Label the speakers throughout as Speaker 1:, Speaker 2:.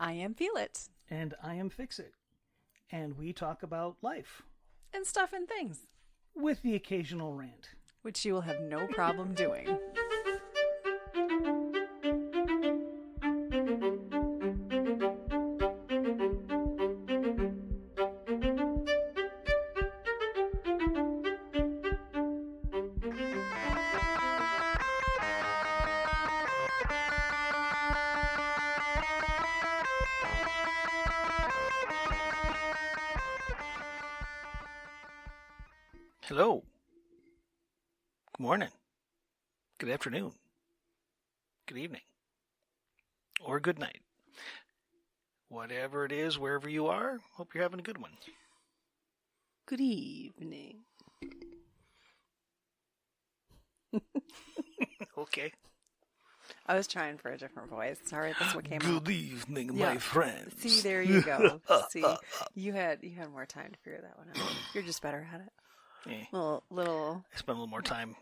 Speaker 1: I am Feel It.
Speaker 2: And I am Fix It. And we talk about life.
Speaker 1: And stuff and things.
Speaker 2: With the occasional rant.
Speaker 1: Which you will have no problem doing.
Speaker 2: Hello. Good morning. Good afternoon. Good evening. Or good night. Whatever it is, wherever you are, hope you're having a good one.
Speaker 1: Good evening.
Speaker 2: Okay.
Speaker 1: I was trying for a different voice. Sorry, that's what came out.
Speaker 2: Good evening, my friends.
Speaker 1: See, there you go. See, you had more time to figure that one out. You're just better at it. Little.
Speaker 2: I spent a little more time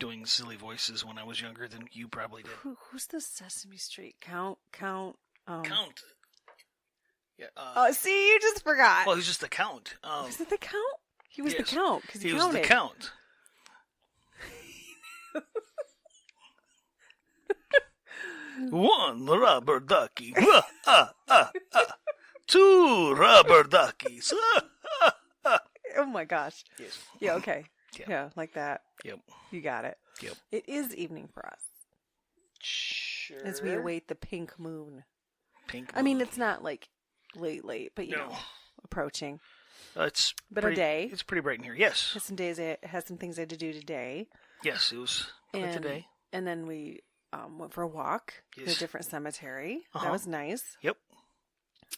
Speaker 2: doing silly voices when I was younger than you probably did.
Speaker 1: Who's the Sesame Street Count?
Speaker 2: Count. Yeah.
Speaker 1: Oh, see, you just forgot.
Speaker 2: Well, he's just the Count.
Speaker 1: Was it the Count? He was the Count because he
Speaker 2: was
Speaker 1: counted.
Speaker 2: the Count. One rubber ducky. Two rubber duckies.
Speaker 1: Oh my gosh.
Speaker 2: Yes.
Speaker 1: Yeah, okay. Yeah, like that.
Speaker 2: Yep.
Speaker 1: You got it.
Speaker 2: Yep.
Speaker 1: It is evening for us.
Speaker 2: Sure.
Speaker 1: As we await the pink moon.
Speaker 2: Pink moon.
Speaker 1: I mean, it's not like late, but you know, approaching.
Speaker 2: It's
Speaker 1: but
Speaker 2: pretty,
Speaker 1: a day.
Speaker 2: It's pretty bright in here. Yes.
Speaker 1: Has some things I had to do today.
Speaker 2: Yes, it was quite a day.
Speaker 1: And then we went for a walk in a different cemetery. That was nice.
Speaker 2: Yep.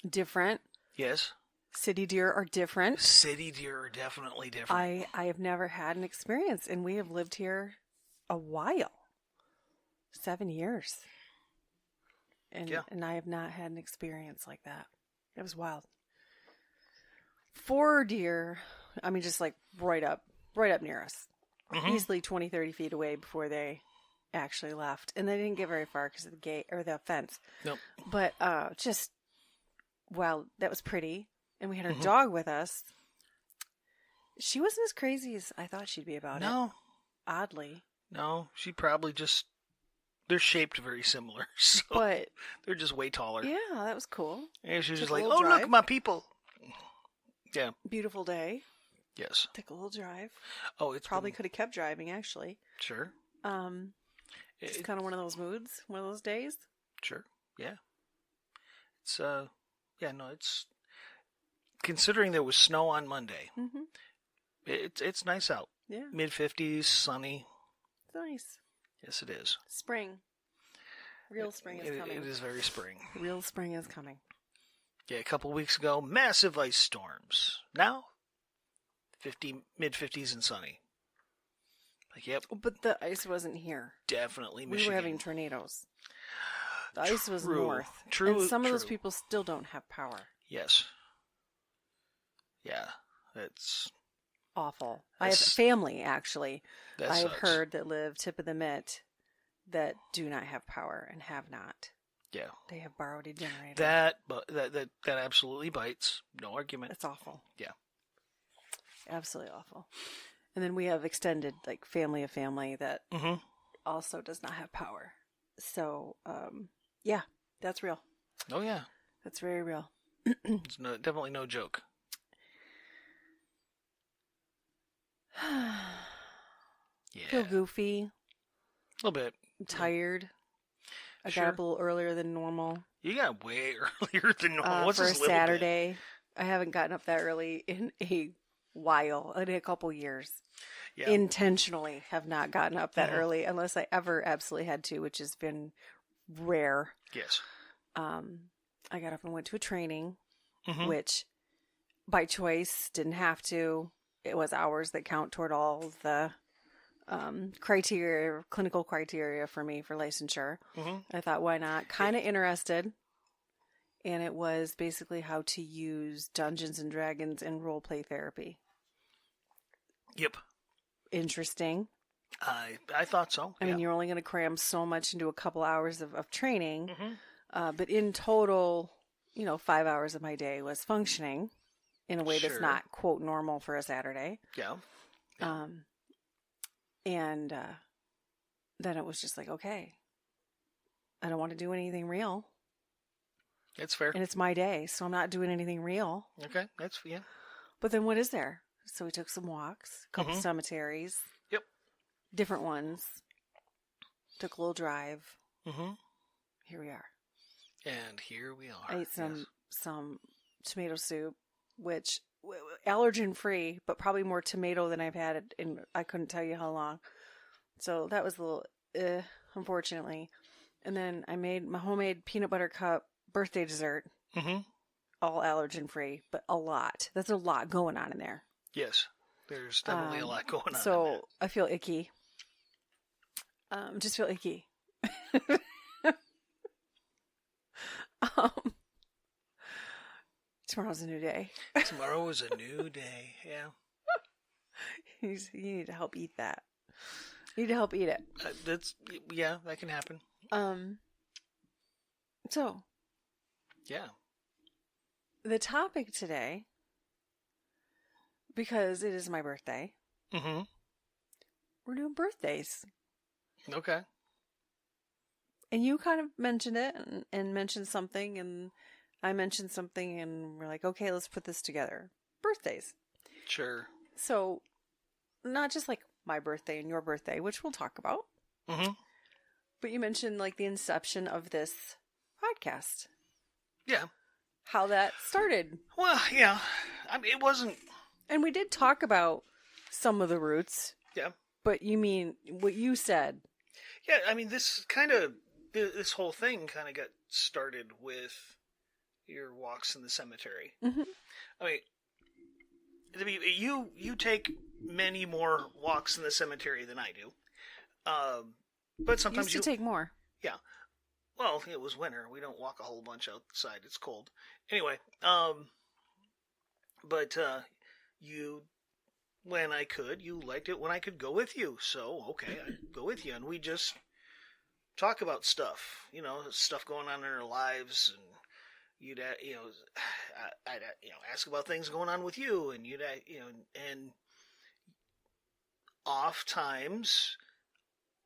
Speaker 1: Different.
Speaker 2: Yes.
Speaker 1: City deer are different.
Speaker 2: City deer are definitely different.
Speaker 1: I have never had an experience, and we have lived here a while. 7 years. And I have not had an experience like that. It was wild. 4 deer, I mean, just like right up near us. Mm-hmm. Easily 20, 30 feet away before they actually left. And they didn't get very far because of the gate or the fence.
Speaker 2: Nope.
Speaker 1: But wow, that was pretty. And we had our dog with us. She wasn't as crazy as I thought she'd be about it.
Speaker 2: No.
Speaker 1: Oddly.
Speaker 2: No, she probably just... They're shaped very similar, so
Speaker 1: but
Speaker 2: they're just way taller.
Speaker 1: Yeah, that was cool.
Speaker 2: And she was just like, oh, look, my people. Yeah.
Speaker 1: Beautiful day.
Speaker 2: Yes.
Speaker 1: Took a little drive.
Speaker 2: Oh, it's
Speaker 1: probably could have kept driving, actually.
Speaker 2: Sure.
Speaker 1: It's kind of one of those moods, one of those days.
Speaker 2: Sure. Yeah. It's, it's... Considering there was snow on Monday, it's nice out.
Speaker 1: Yeah.
Speaker 2: Mid-50s, sunny.
Speaker 1: It's nice.
Speaker 2: Yes, it is.
Speaker 1: Spring. Real spring is coming.
Speaker 2: It is very spring.
Speaker 1: Real spring is coming.
Speaker 2: Yeah, a couple weeks ago, massive ice storms. Now, mid-50s and sunny. Like, yep.
Speaker 1: But the ice wasn't here.
Speaker 2: Definitely Michigan.
Speaker 1: We were having tornadoes. The ice was north.
Speaker 2: True.
Speaker 1: And some of those people still don't have power.
Speaker 2: Yes. Yeah, it's...
Speaker 1: awful. I have family, actually. I have heard that live tip of the mitt that do not have power and have not.
Speaker 2: Yeah.
Speaker 1: They have borrowed a generator.
Speaker 2: That absolutely bites. No argument.
Speaker 1: It's awful.
Speaker 2: Yeah.
Speaker 1: Absolutely awful. And then we have extended, like, family of family that also does not have power. So, yeah, that's real.
Speaker 2: Oh, yeah.
Speaker 1: That's very real.
Speaker 2: It's definitely no joke. Yeah.
Speaker 1: Feel goofy.
Speaker 2: A little bit.
Speaker 1: I'm tired. I got up a little earlier than normal.
Speaker 2: You got way earlier than normal. What's
Speaker 1: for
Speaker 2: this
Speaker 1: a Saturday. I haven't gotten up that early in a while, in a couple years. Yeah. Intentionally have not gotten up that early unless I ever absolutely had to, which has been rare.
Speaker 2: Yes.
Speaker 1: I got up and went to a training, which by choice didn't have to. It was hours that count toward all the clinical criteria for me for licensure. I thought, why not? Kind of interested. And it was basically how to use Dungeons and Dragons in roleplay therapy.
Speaker 2: Yep.
Speaker 1: Interesting.
Speaker 2: I thought so.
Speaker 1: I mean, you're only going to cram so much into a couple hours of training. But in total, 5 hours of my day was functioning in a way that's
Speaker 2: Sure.
Speaker 1: not, quote, normal for a Saturday.
Speaker 2: Yeah.
Speaker 1: And then it was just like, okay, I don't want to do anything real.
Speaker 2: It's fair.
Speaker 1: And it's my day, so I'm not doing anything real.
Speaker 2: Okay, yeah.
Speaker 1: But then what is there? So we took some walks, a couple cemeteries.
Speaker 2: Yep.
Speaker 1: Different ones. Took a little drive.
Speaker 2: Mm-hmm.
Speaker 1: Here we are.
Speaker 2: And here we are.
Speaker 1: I ate some tomato soup, which allergen free, but probably more tomato than I've had in I couldn't tell you how long. So that was a little unfortunately. And then I made my homemade peanut butter cup birthday dessert.
Speaker 2: Mm-hmm.
Speaker 1: All allergen free, but a lot. That's a lot going on in there.
Speaker 2: Yes. There's definitely a lot going on.
Speaker 1: So I feel icky. Just feel icky. Tomorrow's a new day.
Speaker 2: Tomorrow is a new day. Yeah.
Speaker 1: You need to help eat that. You need to help eat it.
Speaker 2: That can happen.
Speaker 1: So.
Speaker 2: Yeah.
Speaker 1: The topic today, because it is my birthday.
Speaker 2: Mm-hmm.
Speaker 1: We're doing birthdays.
Speaker 2: Okay.
Speaker 1: And you kind of mentioned it and mentioned something, and I mentioned something, and we're like, okay, let's put this together. Birthdays.
Speaker 2: Sure.
Speaker 1: So, not just like my birthday and your birthday, which we'll talk about.
Speaker 2: Mm-hmm.
Speaker 1: But you mentioned like the inception of this podcast.
Speaker 2: Yeah.
Speaker 1: How that started.
Speaker 2: Well, yeah. I mean, it wasn't...
Speaker 1: And we did talk about some of the roots.
Speaker 2: Yeah.
Speaker 1: But you mean what you said.
Speaker 2: Yeah, I mean, this whole thing kind of got started with your walks in the cemetery.
Speaker 1: Mm-hmm.
Speaker 2: I mean, you take many more walks in the cemetery than I do. But sometimes
Speaker 1: you used to take more.
Speaker 2: Yeah. Well, it was winter. We don't walk a whole bunch outside. It's cold. Anyway, but you, when I could, you liked it when I could go with you. So, okay, I'd go with you. And we just talk about stuff, stuff going on in our lives. And you'd, I'd ask about things going on with you. And you'd, and oft times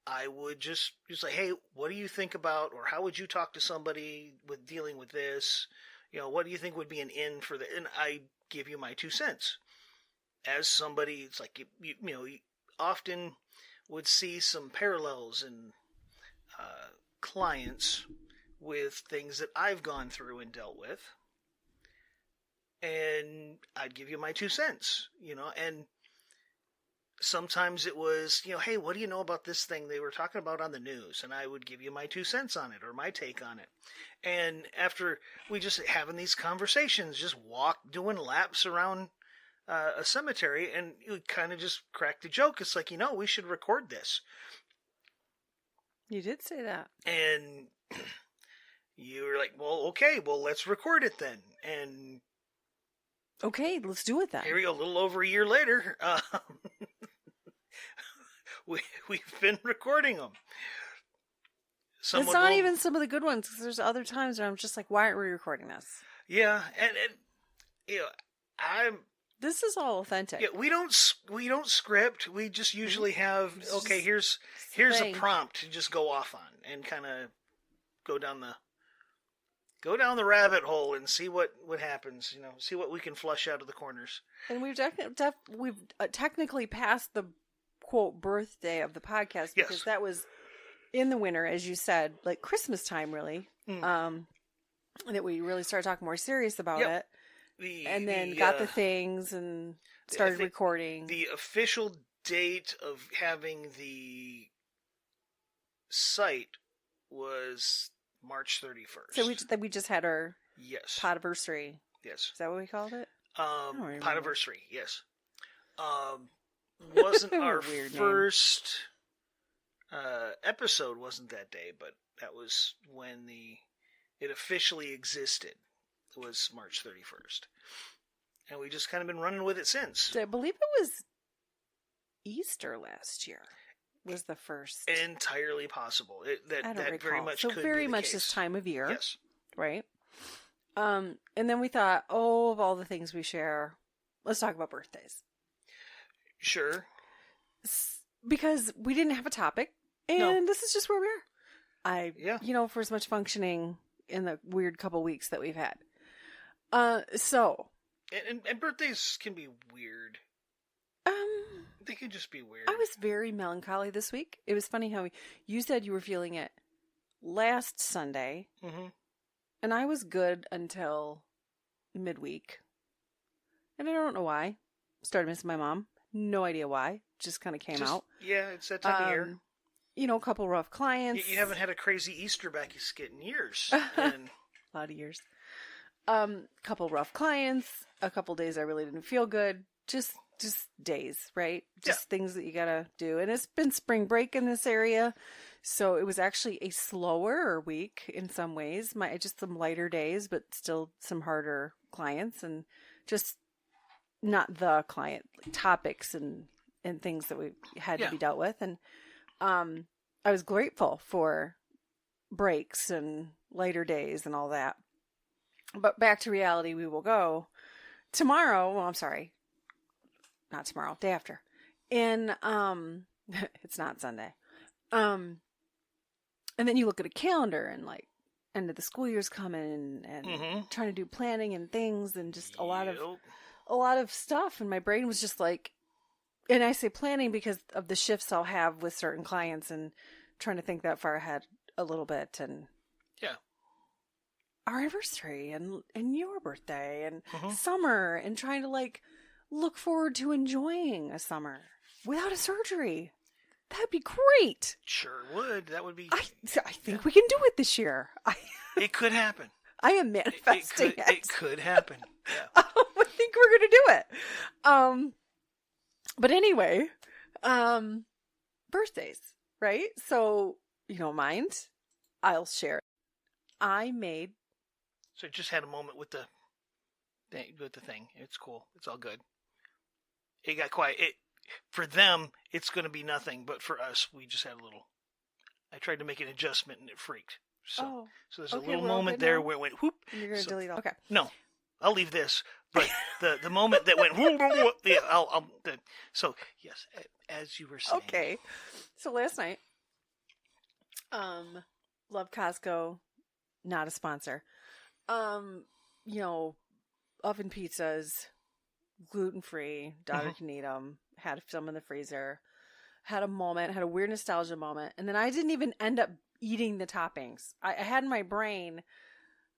Speaker 2: I would just say, hey, what do you think about, or how would you talk to somebody with dealing with this? What do you think would be an in for the, and I give you my 2 cents. As somebody, it's like, you often would see some parallels in clients with things that I've gone through and dealt with. And I'd give you my 2 cents, and sometimes it was, hey, what do you know about this thing they were talking about on the news? And I would give you my 2 cents on it, or my take on it. And after we just having these conversations, just doing laps around a cemetery, and you kind of just cracked a joke. It's like, we should record this.
Speaker 1: You did say that.
Speaker 2: And you were like, well, okay, let's record it then. And
Speaker 1: okay, let's do it then.
Speaker 2: Here we go, a little over a year later. We've been recording them.
Speaker 1: It's not even some of the good ones, because there's other times where I'm just like, why aren't we recording this?
Speaker 2: Yeah, and
Speaker 1: this is all authentic.
Speaker 2: Yeah, we don't script. We just usually have, okay, here's a prompt to just go off on and kind of go down the rabbit hole and see what happens. See what we can flush out of the corners.
Speaker 1: And we've technically passed the quote birthday of the podcast, because that was in the winter, as you said, like Christmas time, really. That we really started talking more serious about it. And then got the things and started recording.
Speaker 2: The official date of having the site was March 31st.
Speaker 1: So we just had our podiversary.
Speaker 2: Yes.
Speaker 1: Is that what we called it?
Speaker 2: Podiversary, yes. Wasn't our first episode wasn't that day, but that was when it officially existed. It was March 31st. And we just kind of been running with it since.
Speaker 1: I believe it was Easter last year was the first.
Speaker 2: Entirely possible. That very much
Speaker 1: so
Speaker 2: could
Speaker 1: very
Speaker 2: be the
Speaker 1: much
Speaker 2: case.
Speaker 1: This time of year.
Speaker 2: Yes.
Speaker 1: Right? And then we thought, oh, of all the things we share, let's talk about birthdays.
Speaker 2: Sure.
Speaker 1: Because we didn't have a topic, and this is just where we are. For as much functioning in the weird couple weeks that we've had.
Speaker 2: And birthdays can be weird. They can just be weird.
Speaker 1: I was very melancholy this week. It was funny how you said you were feeling it last Sunday, and I was good until midweek. And I don't know why. Started missing my mom. No idea why. Just kind of came out.
Speaker 2: Yeah, it's that time of year.
Speaker 1: A couple rough clients.
Speaker 2: You haven't had a crazy Easter basket in years.
Speaker 1: A lot of years. Couple rough clients. A couple days I really didn't feel good. Just days, right? Just things that you gotta do. And it's been spring break in this area, so it was actually a slower week in some ways. Just some lighter days, but still some harder clients, and just not the client topics and things that we had to be dealt with. And I was grateful for breaks and lighter days and all that. But back to reality, we will go tomorrow. Well, I'm sorry. Not tomorrow, day after. And it's not Sunday. And then you look at a calendar and like end of the school year's coming and trying to do planning and things and just a lot of stuff. And my brain was just like, and I say planning because of the shifts I'll have with certain clients and trying to think that far ahead a little bit. And our anniversary and your birthday and summer and trying to like look forward to enjoying a summer without a surgery. That'd be great.
Speaker 2: Sure would. That would be.
Speaker 1: I think we can do it this year.
Speaker 2: It could happen.
Speaker 1: I am manifesting it.
Speaker 2: It could happen. Yeah.
Speaker 1: I think we're going to do it. But anyway, birthdays, right? So, you don't mind? I'll share. I made.
Speaker 2: So just had a moment with the thing. It's cool. It's all good. It got quiet. For them, it's going to be nothing, but for us, we just had a little. I tried to make an adjustment and it freaked. So there's a little moment there where it went whoop.
Speaker 1: And you're going to delete all. Okay.
Speaker 2: No, I'll leave this. But the moment that went whoop, yeah, so yes, as you were saying.
Speaker 1: Okay. So last night, love Costco, not a sponsor. Oven pizzas, gluten-free, daughter can eat them, had some in the freezer, had a weird nostalgia moment, and then I didn't even end up eating the toppings. I had in my brain,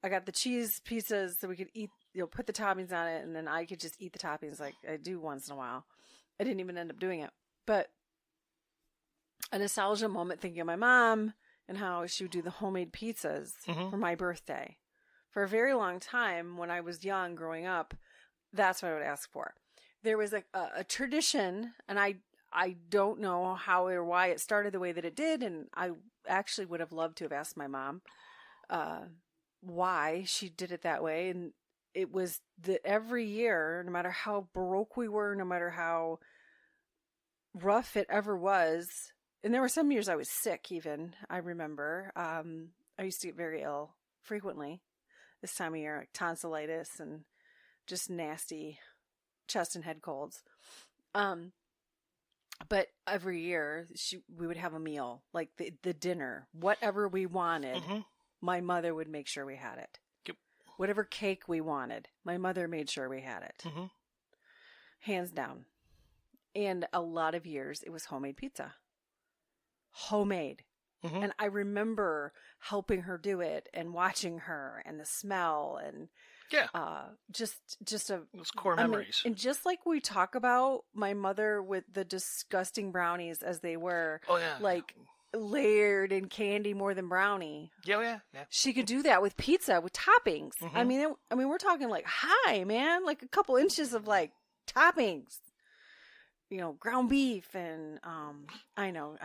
Speaker 1: I got the cheese pizzas so we could eat, put the toppings on it, and then I could just eat the toppings like I do once in a while. I didn't even end up doing it. But a nostalgia moment thinking of my mom and how she would do the homemade pizzas for my birthday. For a very long time, when I was young, growing up, that's what I would ask for. There was a tradition, and I don't know how or why it started the way that it did, and I actually would have loved to have asked my mom why she did it that way. And it was that every year, no matter how broke we were, no matter how rough it ever was, and there were some years I was sick even, I remember. I used to get very ill frequently this time of year, like tonsillitis and just nasty chest and head colds. But every year we would have a meal, like the dinner, whatever we wanted. My mother would make sure we had it.
Speaker 2: Yep.
Speaker 1: Whatever cake we wanted, my mother made sure we had it. Hands down. And a lot of years it was homemade pizza. Homemade. And I remember helping her do it and watching her and the smell and just
Speaker 2: those core memories.
Speaker 1: And just like we talk about my mother with the disgusting brownies as they were, like layered in candy more than brownie.
Speaker 2: Yeah.
Speaker 1: She could do that with pizza with toppings. I mean, we're talking like high, man, like a couple inches of like toppings. Ground beef and, I know,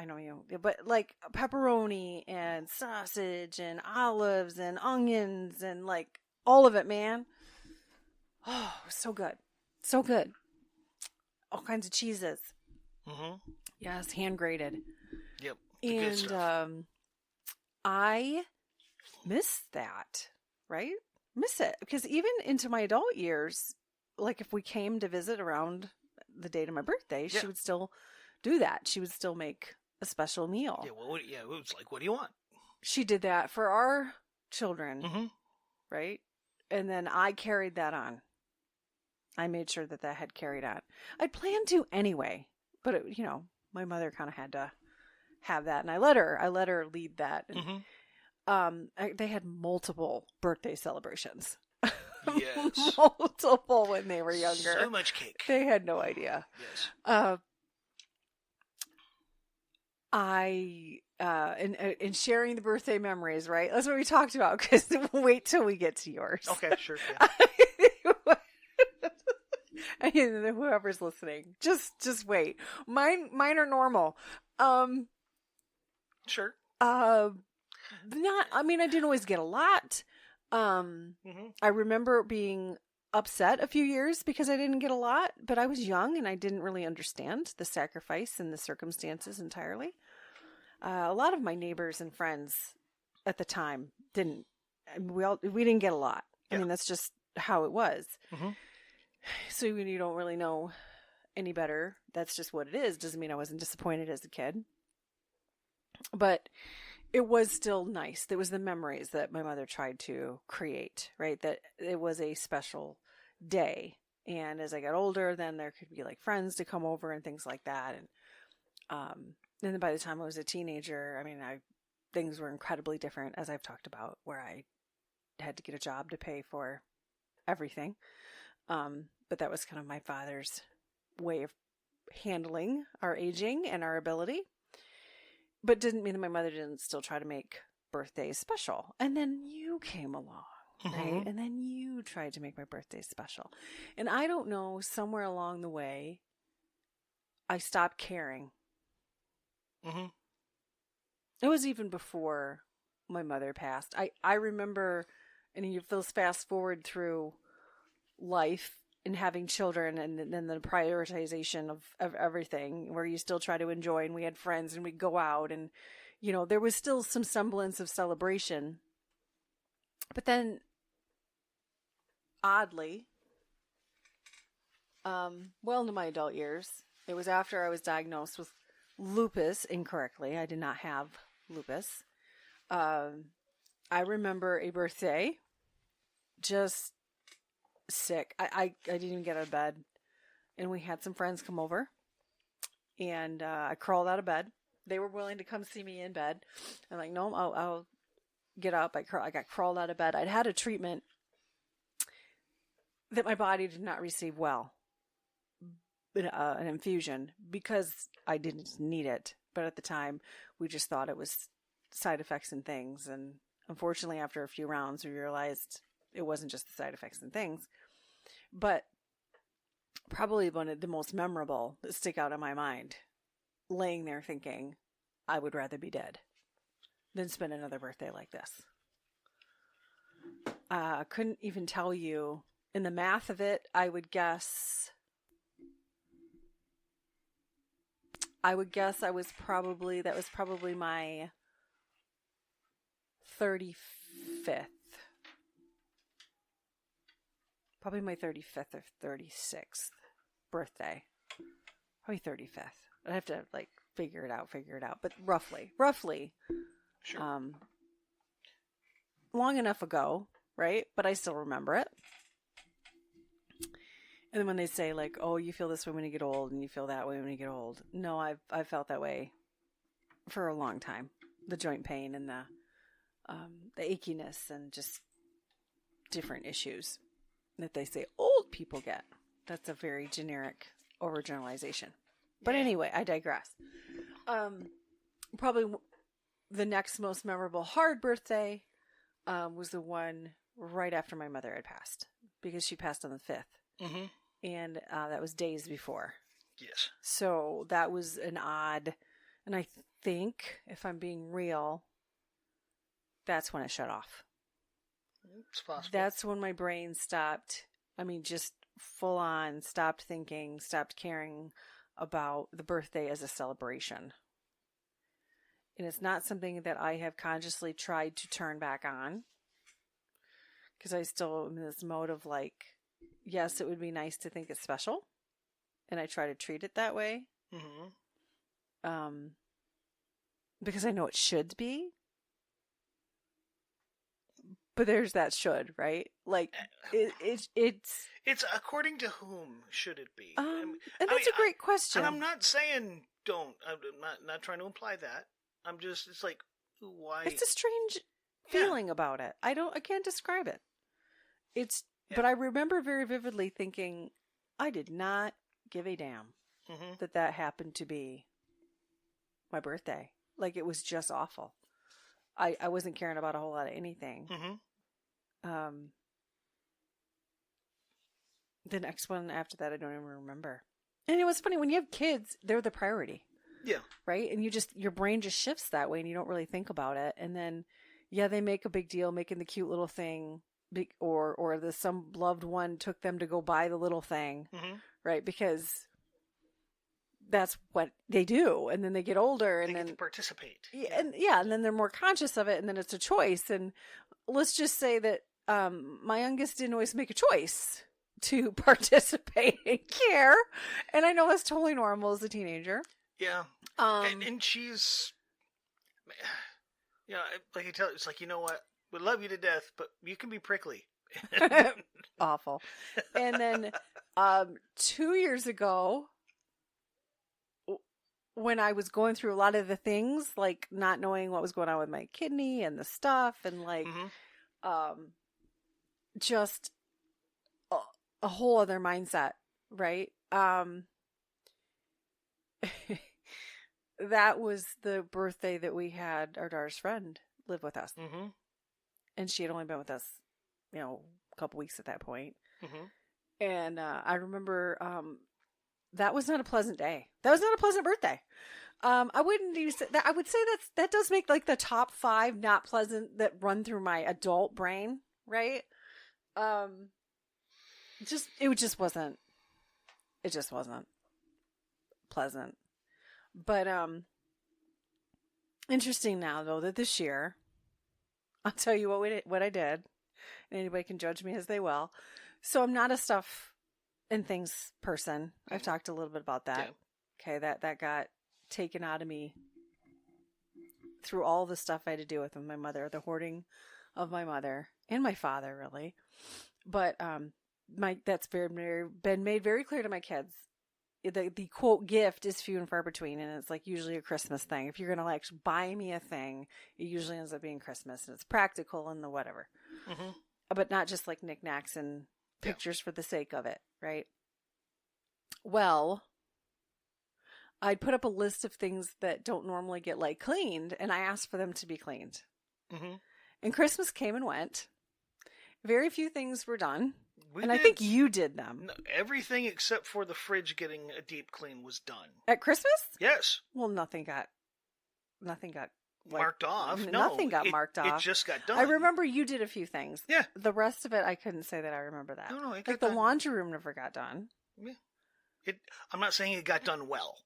Speaker 1: but like pepperoni and sausage and olives and onions and like all of it, man. Oh, so good. So good. All kinds of cheeses. Yes, hand grated.
Speaker 2: Yep.
Speaker 1: And,
Speaker 2: good stuff.
Speaker 1: I miss that, right? miss it. Because even into my adult years, like if we came to visit around the date of my birthday, she would still do that. She would still make a special meal.
Speaker 2: Yeah, well, it was like, what do you want?
Speaker 1: She did that for our children, right? And then I carried that on. I made sure that had carried on. I'd planned to anyway, but it, my mother kind of had to have that, and I let her lead that. And, they had multiple birthday celebrations.
Speaker 2: Yes.
Speaker 1: Multiple when they were younger.
Speaker 2: So much cake.
Speaker 1: They had no idea.
Speaker 2: Yes.
Speaker 1: In sharing the birthday memories, right? That's what we talked about, because wait till we get to yours.
Speaker 2: Okay, sure. Yeah.
Speaker 1: Whoever's listening, just wait. Mine are normal.
Speaker 2: Sure.
Speaker 1: I didn't always get a lot. I remember being upset a few years because I didn't get a lot, but I was young and I didn't really understand the sacrifice and the circumstances entirely. A lot of my neighbors and friends at the time didn't. We didn't get a lot. Yeah. I mean, that's just how it was. So when you don't really know any better, that's just what it is. Doesn't mean I wasn't disappointed as a kid. But it was still nice. There was the memories that my mother tried to create, right? That it was a special day. And as I got older, then there could be like friends to come over and things like that. And then by the time I was a teenager, things were incredibly different, as I've talked about, where I had to get a job to pay for everything. But that was kind of my father's way of handling our aging and our ability. But didn't mean that my mother didn't still try to make birthdays special. And then you came along, right? And then you tried to make my birthday special. And I don't know, somewhere along the way, I stopped caring. It was even before my mother passed. I remember, and you fast forward through life and having children, and then the prioritization of everything, where you still try to enjoy, and we had friends and we'd go out, and there was still some semblance of celebration. But then oddly, well into my adult years, it was after I was diagnosed with lupus incorrectly. I did not have lupus. I remember a birthday, just sick. I didn't even get out of bed, and we had some friends come over, and I crawled out of bed. They were willing to come see me in bed. I'm like, no, I'll get up. I got crawled out of bed. I'd had a treatment that my body did not receive well, an infusion, because I didn't need it. But at the time, we just thought it was side effects and things. And unfortunately, after a few rounds, we realized it wasn't just the side effects and things. But probably one of the most memorable that stick out in my mind, laying there thinking, I would rather be dead than spend another birthday like this. I couldn't even tell you. In the math of it, I would guess that was probably my 35th. Probably my 35th or 36th birthday. Probably 35th. I'd have to figure it out. But roughly.
Speaker 2: Sure.
Speaker 1: Long enough ago, right? But I still remember it. And then when they say oh, you feel this way when you get old, and you feel that way when you get old. No, I've felt that way for a long time. The joint pain and the achiness and just different issues that they say old people get. That's a very generic overgeneralization. But anyway, I digress. Probably the next most memorable hard birthday was the one right after my mother had passed, because she passed on the 5th. And that was days before.
Speaker 2: Yes.
Speaker 1: So that was an odd, and I think, if I'm being real, that's when it shut off.
Speaker 2: It's possible.
Speaker 1: That's when my brain stopped. Just full on stopped thinking, stopped caring about the birthday as a celebration. And it's not something that I have consciously tried to turn back on, because I still am in this mode of like, yes, it would be nice to think it's special, and I try to treat it that way. Because I know it should be. But there's that should, right? Like it's
Speaker 2: according to whom should it be?
Speaker 1: And that's a great question.
Speaker 2: And I'm not saying don't. I'm not trying to imply that. I'm just, it's like, why?
Speaker 1: It's a strange feeling about it. I can't describe it. But I remember very vividly thinking, I did not give a damn that happened to be my birthday. Like, it was just awful. I wasn't caring about a whole lot of anything. The next one after that, I don't even remember. And it was funny, when you have kids, they're the priority.
Speaker 2: Yeah.
Speaker 1: Right? And your brain just shifts that way and you don't really think about it. And then, they make a big deal making the cute little thing, or some loved one took them to go buy the little thing, right? Because that's what they do. And then they get older and then
Speaker 2: to participate.
Speaker 1: And then they're more conscious of it, and then it's a choice. And let's just say that my youngest didn't always make a choice to participate and care. And I know that's totally normal as a teenager.
Speaker 2: Yeah. And she's, like I tell you, it's like, you know what? We love you to death, but you can be prickly.
Speaker 1: Awful. And then 2 years ago, when I was going through a lot of the things, like not knowing what was going on with my kidney and the stuff, and like just a whole other mindset, right? That was the birthday that we had our daughter's friend live with us. And she had only been with us, a couple weeks at that point. And I remember that was not a pleasant day. That was not a pleasant birthday. I wouldn't use that. I would say that does make like the top 5 not pleasant that run through my adult brain, right? It just wasn't pleasant. But interesting now though that this year, I'll tell you what I did, and anybody can judge me as they will. So I'm not a stuff and things person. I've talked a little bit about that. Yeah. Okay, that got taken out of me through all the stuff I had to deal with my mother, the hoarding of my mother and my father, really. But that's been made very clear to my kids. The quote gift is few and far between, and it's like usually a Christmas thing. If you're gonna like buy me a thing, it usually ends up being Christmas, and it's practical and the whatever. But not just like knickknacks and pictures for the sake of it, right? Well, I'd put up a list of things that don't normally get like cleaned, and I asked for them to be cleaned. And Christmas came and went. Very few things were done. I think you did them.
Speaker 2: No, everything except for the fridge getting a deep clean was done.
Speaker 1: At Christmas?
Speaker 2: Yes.
Speaker 1: Well, nothing got
Speaker 2: marked off.
Speaker 1: Nothing got marked off.
Speaker 2: It just got done.
Speaker 1: I remember you did a few things.
Speaker 2: Yeah.
Speaker 1: The rest of it, I couldn't say that I remember that.
Speaker 2: No,
Speaker 1: like the laundry room never got done.
Speaker 2: Yeah. I'm not saying it got done well,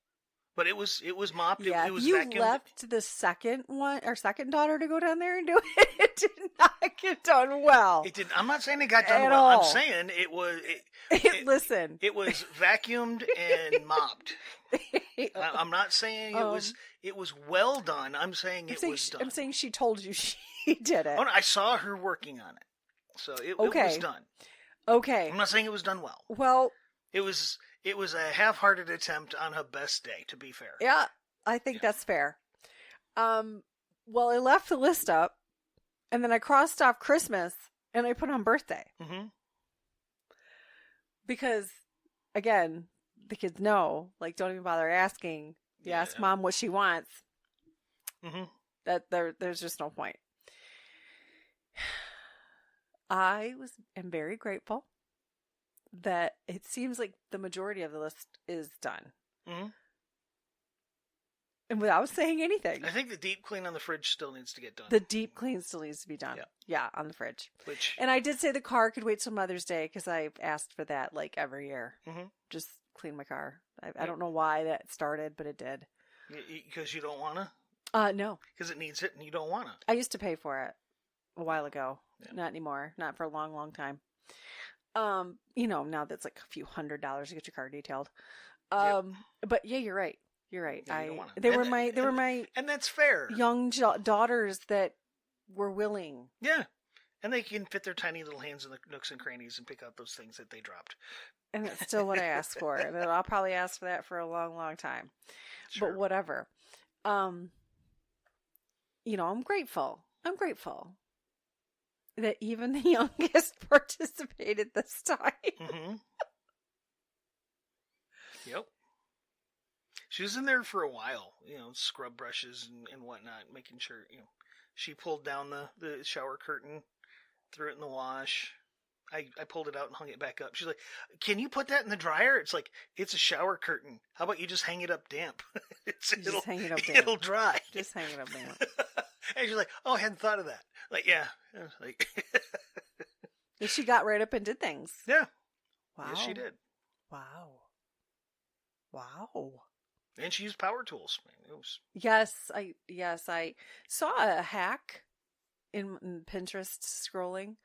Speaker 2: but it was mopped.
Speaker 1: Yeah,
Speaker 2: it was
Speaker 1: you
Speaker 2: vacuumed.
Speaker 1: left the second one, our second daughter, to go down there and do it. It did not get done well.
Speaker 2: It did. I'm not saying it got done
Speaker 1: at
Speaker 2: well.
Speaker 1: all.
Speaker 2: I'm saying it was.
Speaker 1: Listen,
Speaker 2: it was vacuumed and mopped. I'm not saying it was well done. I'm saying it was done.
Speaker 1: I'm saying she told you she did it.
Speaker 2: Oh, no, I saw her working on it, so it was done.
Speaker 1: Okay.
Speaker 2: I'm not saying it was done well.
Speaker 1: Well,
Speaker 2: it was a half-hearted attempt on her best day, to be fair.
Speaker 1: Yeah, I think that's fair. Well, I left the list up, and then I crossed off Christmas, and I put on birthday. Because, again, the kids know, like, don't even bother asking. You ask mom what she wants. That there's just no point. I am very grateful that it seems like the majority of the list is done. And without saying anything.
Speaker 2: I think the deep clean on the fridge still needs to get done.
Speaker 1: The deep clean still needs to be done. Yeah, on the fridge. And I did say the car could wait till Mother's Day because I've asked for that like every year. Just clean my car. I don't know why that started, but it did.
Speaker 2: Because you don't want to?
Speaker 1: No.
Speaker 2: Because it needs it and you don't want to.
Speaker 1: I used to pay for it a while ago. Yeah. Not anymore. Not for a long, long time. Now that's like a few $100s to get your car detailed. But yeah, you're right. You're right.
Speaker 2: Yeah,
Speaker 1: they were my
Speaker 2: and that's fair.
Speaker 1: Young daughters that were willing.
Speaker 2: Yeah. And they can fit their tiny little hands in the nooks and crannies and pick out those things that they dropped.
Speaker 1: And that's still what I asked for. And I'll probably ask for that for a long, long time. Sure. But whatever. I'm grateful. I'm grateful that even the youngest participated this time.
Speaker 2: Mm-hmm. Yep. She was in there for a while, scrub brushes and whatnot, making sure, she pulled down the shower curtain, threw it in the wash. I pulled it out and hung it back up. She's like, "Can you put that in the dryer?" It's like, it's a shower curtain. How about you just hang it up damp?
Speaker 1: Just hang it up damp.
Speaker 2: It'll dry.
Speaker 1: Just hang it up damp.
Speaker 2: And she's like, "Oh, I hadn't thought of that." Like, yeah. Like,
Speaker 1: she got right up and did things.
Speaker 2: Yeah.
Speaker 1: Wow.
Speaker 2: Yes, she did.
Speaker 1: Wow.
Speaker 2: And she used power tools.
Speaker 1: Yes, I saw a hack in Pinterest scrolling.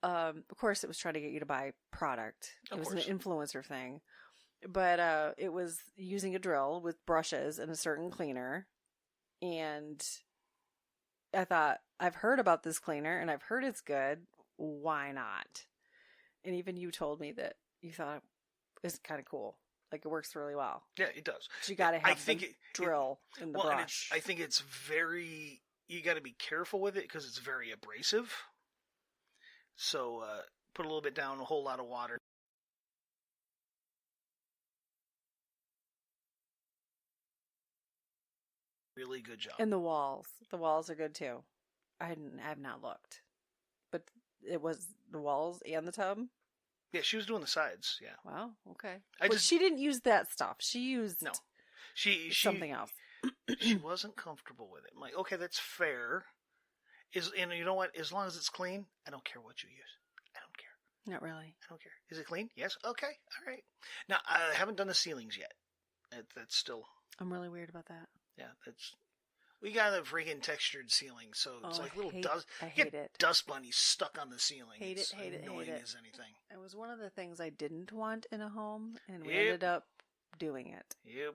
Speaker 1: Of course, it was trying to get you to buy product. It was an influencer thing, but it was using a drill with brushes and a certain cleaner. And I thought, I've heard about this cleaner, and I've heard it's good. Why not? And even you told me that you thought it's kind of cool. Like, it works really well.
Speaker 2: Yeah, it does.
Speaker 1: But you got to have the drill in the brush.
Speaker 2: I think it's you got to be careful with it because it's very abrasive. So put a little bit down, a whole lot of water. Really good job.
Speaker 1: And the walls are good too. I have not looked, but it was the walls and the tub.
Speaker 2: Yeah, she was doing the sides. Yeah.
Speaker 1: Wow. Okay. She didn't use that stuff. She used something else.
Speaker 2: She wasn't comfortable with it. I'm like, okay, that's fair. And you know what? As long as it's clean, I don't care what you use. I don't care.
Speaker 1: Not really.
Speaker 2: I don't care. Is it clean? Yes. Okay. All right. Now, I haven't done the ceilings yet. That's still.
Speaker 1: I'm really weird about that.
Speaker 2: Yeah, we got a freaking textured ceiling, so it's like little dust.
Speaker 1: I hate it.
Speaker 2: Dust bunnies stuck on the ceiling.
Speaker 1: Hate it.
Speaker 2: Annoying as anything.
Speaker 1: It was one of the things I didn't want in a home, and we ended up doing it.
Speaker 2: Yep.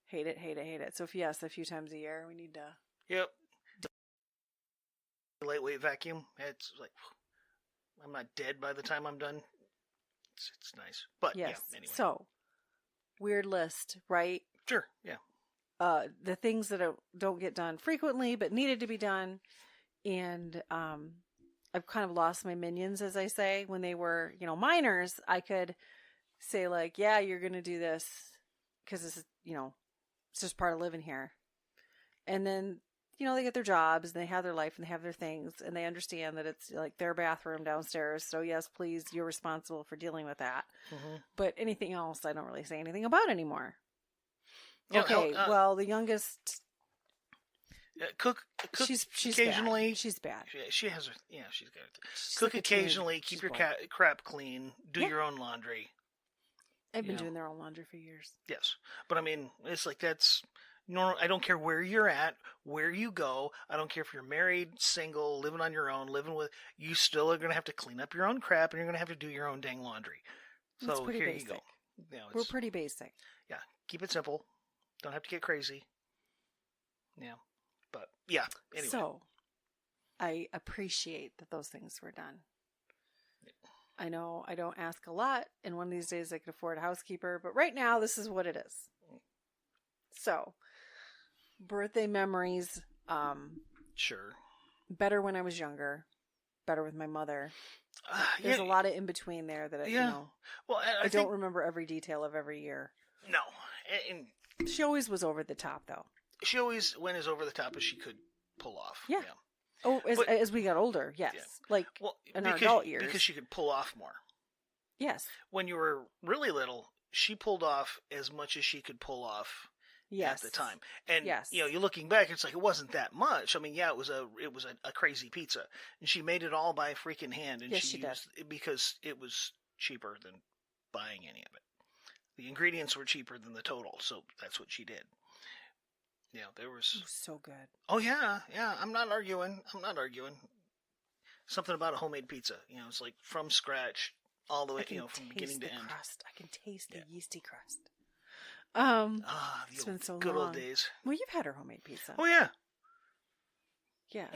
Speaker 1: Hate it. So yes, a few times a year we need to.
Speaker 2: Yep. Lightweight vacuum. It's like I'm not dead by the time I'm done. It's nice, but
Speaker 1: yes.
Speaker 2: Yeah. Anyway.
Speaker 1: So weird list, right?
Speaker 2: Sure. Yeah.
Speaker 1: The things that don't get done frequently but needed to be done, and I've kind of lost my minions, as I say. When they were minors, I could say like, yeah, you're gonna do this because this is it's just part of living here. And then they get their jobs and they have their life and they have their things and they understand that it's like their bathroom downstairs, so yes, please, you're responsible for dealing with that. Mm-hmm. But anything else I don't really say anything about anymore. Okay, well, the youngest,
Speaker 2: cook
Speaker 1: she's
Speaker 2: occasionally.
Speaker 1: Bad. She's bad.
Speaker 2: She has she's good. Cook like occasionally. Keep your crap clean. Do your own laundry.
Speaker 1: I've been doing their own laundry for years.
Speaker 2: Yes, but I mean, it's like that's normal. I don't care where you're at, where you go. I don't care if you're married, single, living on your own, living with. You still are going to have to clean up your own crap, and you're going to have to do your own dang laundry. So here
Speaker 1: basic.
Speaker 2: You go.
Speaker 1: We're pretty basic.
Speaker 2: Yeah, keep it simple. Don't have to get crazy. Yeah. But, yeah. Anyway.
Speaker 1: So, I appreciate that those things were done. Yeah. I know I don't ask a lot, and one of these days I could afford a housekeeper, but right now this is what it is. So, birthday memories.
Speaker 2: Sure.
Speaker 1: Better when I was younger. Better with my mother. There's a lot of in between there that
Speaker 2: Well,
Speaker 1: I don't remember every detail of every year.
Speaker 2: No. And
Speaker 1: she always was over the top, though.
Speaker 2: She always went as over the top as she could pull off.
Speaker 1: Yeah. Oh, as we got older, yes. Yeah. Like in our adult years.
Speaker 2: Because she could pull off more.
Speaker 1: Yes.
Speaker 2: When you were really little, she pulled off as much as she could pull off at the time. And, you're looking back, it's like, it wasn't that much. I mean, yeah, it was a crazy pizza. And she made it all by freaking hand. And she used it because it was cheaper than buying any of it. The ingredients were cheaper than the total, so that's what she did. Yeah, there
Speaker 1: It
Speaker 2: was...
Speaker 1: was so good.
Speaker 2: Oh, yeah. I'm not arguing. Something about a homemade pizza. It's like from scratch all the way, from beginning to end.
Speaker 1: Crust. I can taste the yeasty crust. It's been so
Speaker 2: good
Speaker 1: long.
Speaker 2: Old days.
Speaker 1: Well, you've had our homemade pizza.
Speaker 2: Oh, yeah.
Speaker 1: Yeah.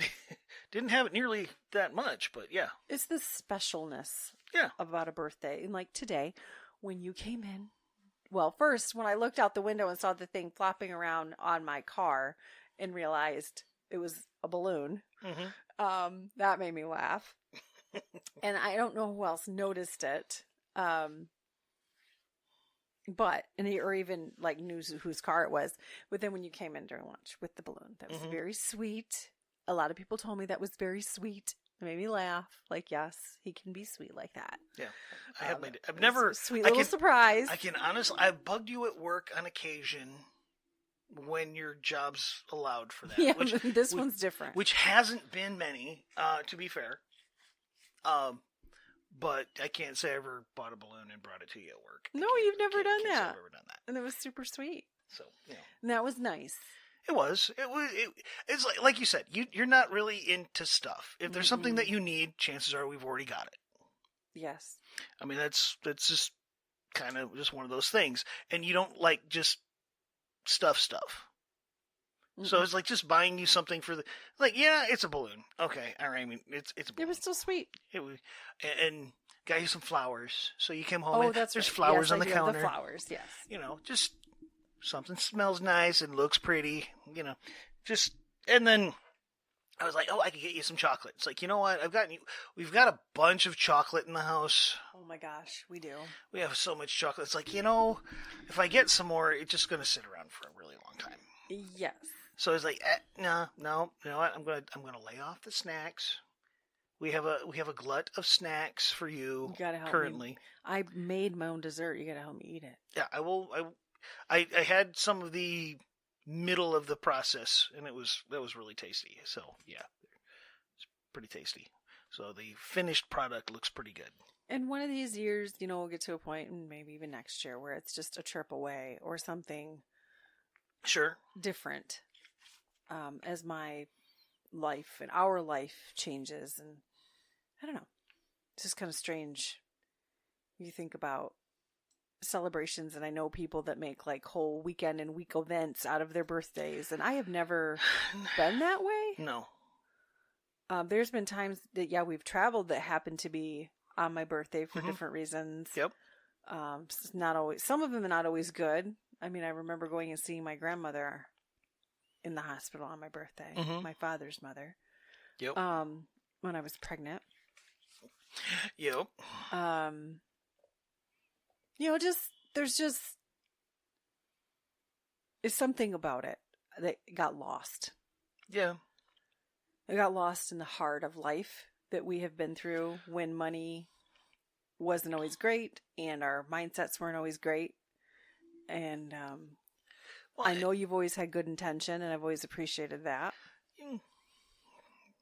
Speaker 2: Didn't have it nearly that much, but yeah.
Speaker 1: It's the specialness about a birthday. And like today, when you came in, well, first, when I looked out the window and saw the thing flopping around on my car and realized it was a balloon, that made me laugh. And I don't know who else noticed it. Or even like knew whose car it was. But then when you came in during lunch with the balloon, that was very sweet. A lot of people told me that was very sweet. It made me laugh. Like, yes, he can be sweet like that.
Speaker 2: Yeah. I've never...
Speaker 1: Sweet little surprise.
Speaker 2: I can honestly... I've bugged you at work on occasion when your job's allowed for that.
Speaker 1: Yeah, this one's different.
Speaker 2: Which hasn't been many, to be fair. But I can't say I ever bought a balloon and brought it to you at work.
Speaker 1: No, you've never done that.
Speaker 2: I've never done that.
Speaker 1: And it was super sweet.
Speaker 2: So,
Speaker 1: And that was nice.
Speaker 2: It was. It's like you said, you're not really into stuff. If there's something that you need, chances are we've already got it.
Speaker 1: Yes.
Speaker 2: I mean, that's just kind of just one of those things. And you don't like just stuff. So it's like just buying you something for it's a balloon. Okay, all right. I mean, it's a balloon.
Speaker 1: It was still sweet.
Speaker 2: It was, and got you some flowers. So you came home and
Speaker 1: that's
Speaker 2: there's
Speaker 1: right.
Speaker 2: flowers on the counter.
Speaker 1: The flowers, yes.
Speaker 2: Just something smells nice and looks pretty. And then I was like, oh, I could get you some chocolate. It's like, you know what? We've got a bunch of chocolate in the house.
Speaker 1: Oh my gosh, we do.
Speaker 2: We have so much chocolate. It's like, if I get some more, it's just going to sit around for a really long time.
Speaker 1: Yes.
Speaker 2: So I was like, no, you know what? I'm gonna lay off the snacks. We have a glut of snacks for you
Speaker 1: gotta help
Speaker 2: currently.
Speaker 1: Me. I made my own dessert. You gotta help me eat it.
Speaker 2: Yeah, I will. I had some of the middle of the process, and that was really tasty. So yeah, it's pretty tasty. So the finished product looks pretty good.
Speaker 1: And one of these years, we'll get to a point, and maybe even next year, where it's just a trip away or something.
Speaker 2: Sure.
Speaker 1: Different. As my life and our life changes, and I don't know, it's just kind of strange. You think about celebrations, and I know people that make like whole weekend and week events out of their birthdays, and I have never been that way.
Speaker 2: No.
Speaker 1: There's been times that we've traveled that happen to be on my birthday for different reasons.
Speaker 2: Yep.
Speaker 1: It's not always. Some of them are not always good. I mean, I remember going and seeing my grandmother in the hospital on my birthday, my father's mother.
Speaker 2: Yep.
Speaker 1: When I was pregnant.
Speaker 2: Yep.
Speaker 1: It's something about it that got lost.
Speaker 2: Yeah.
Speaker 1: It got lost in the heart of life that we have been through when money wasn't always great and our mindsets weren't always great. And, I know you've always had good intention, and I've always appreciated that.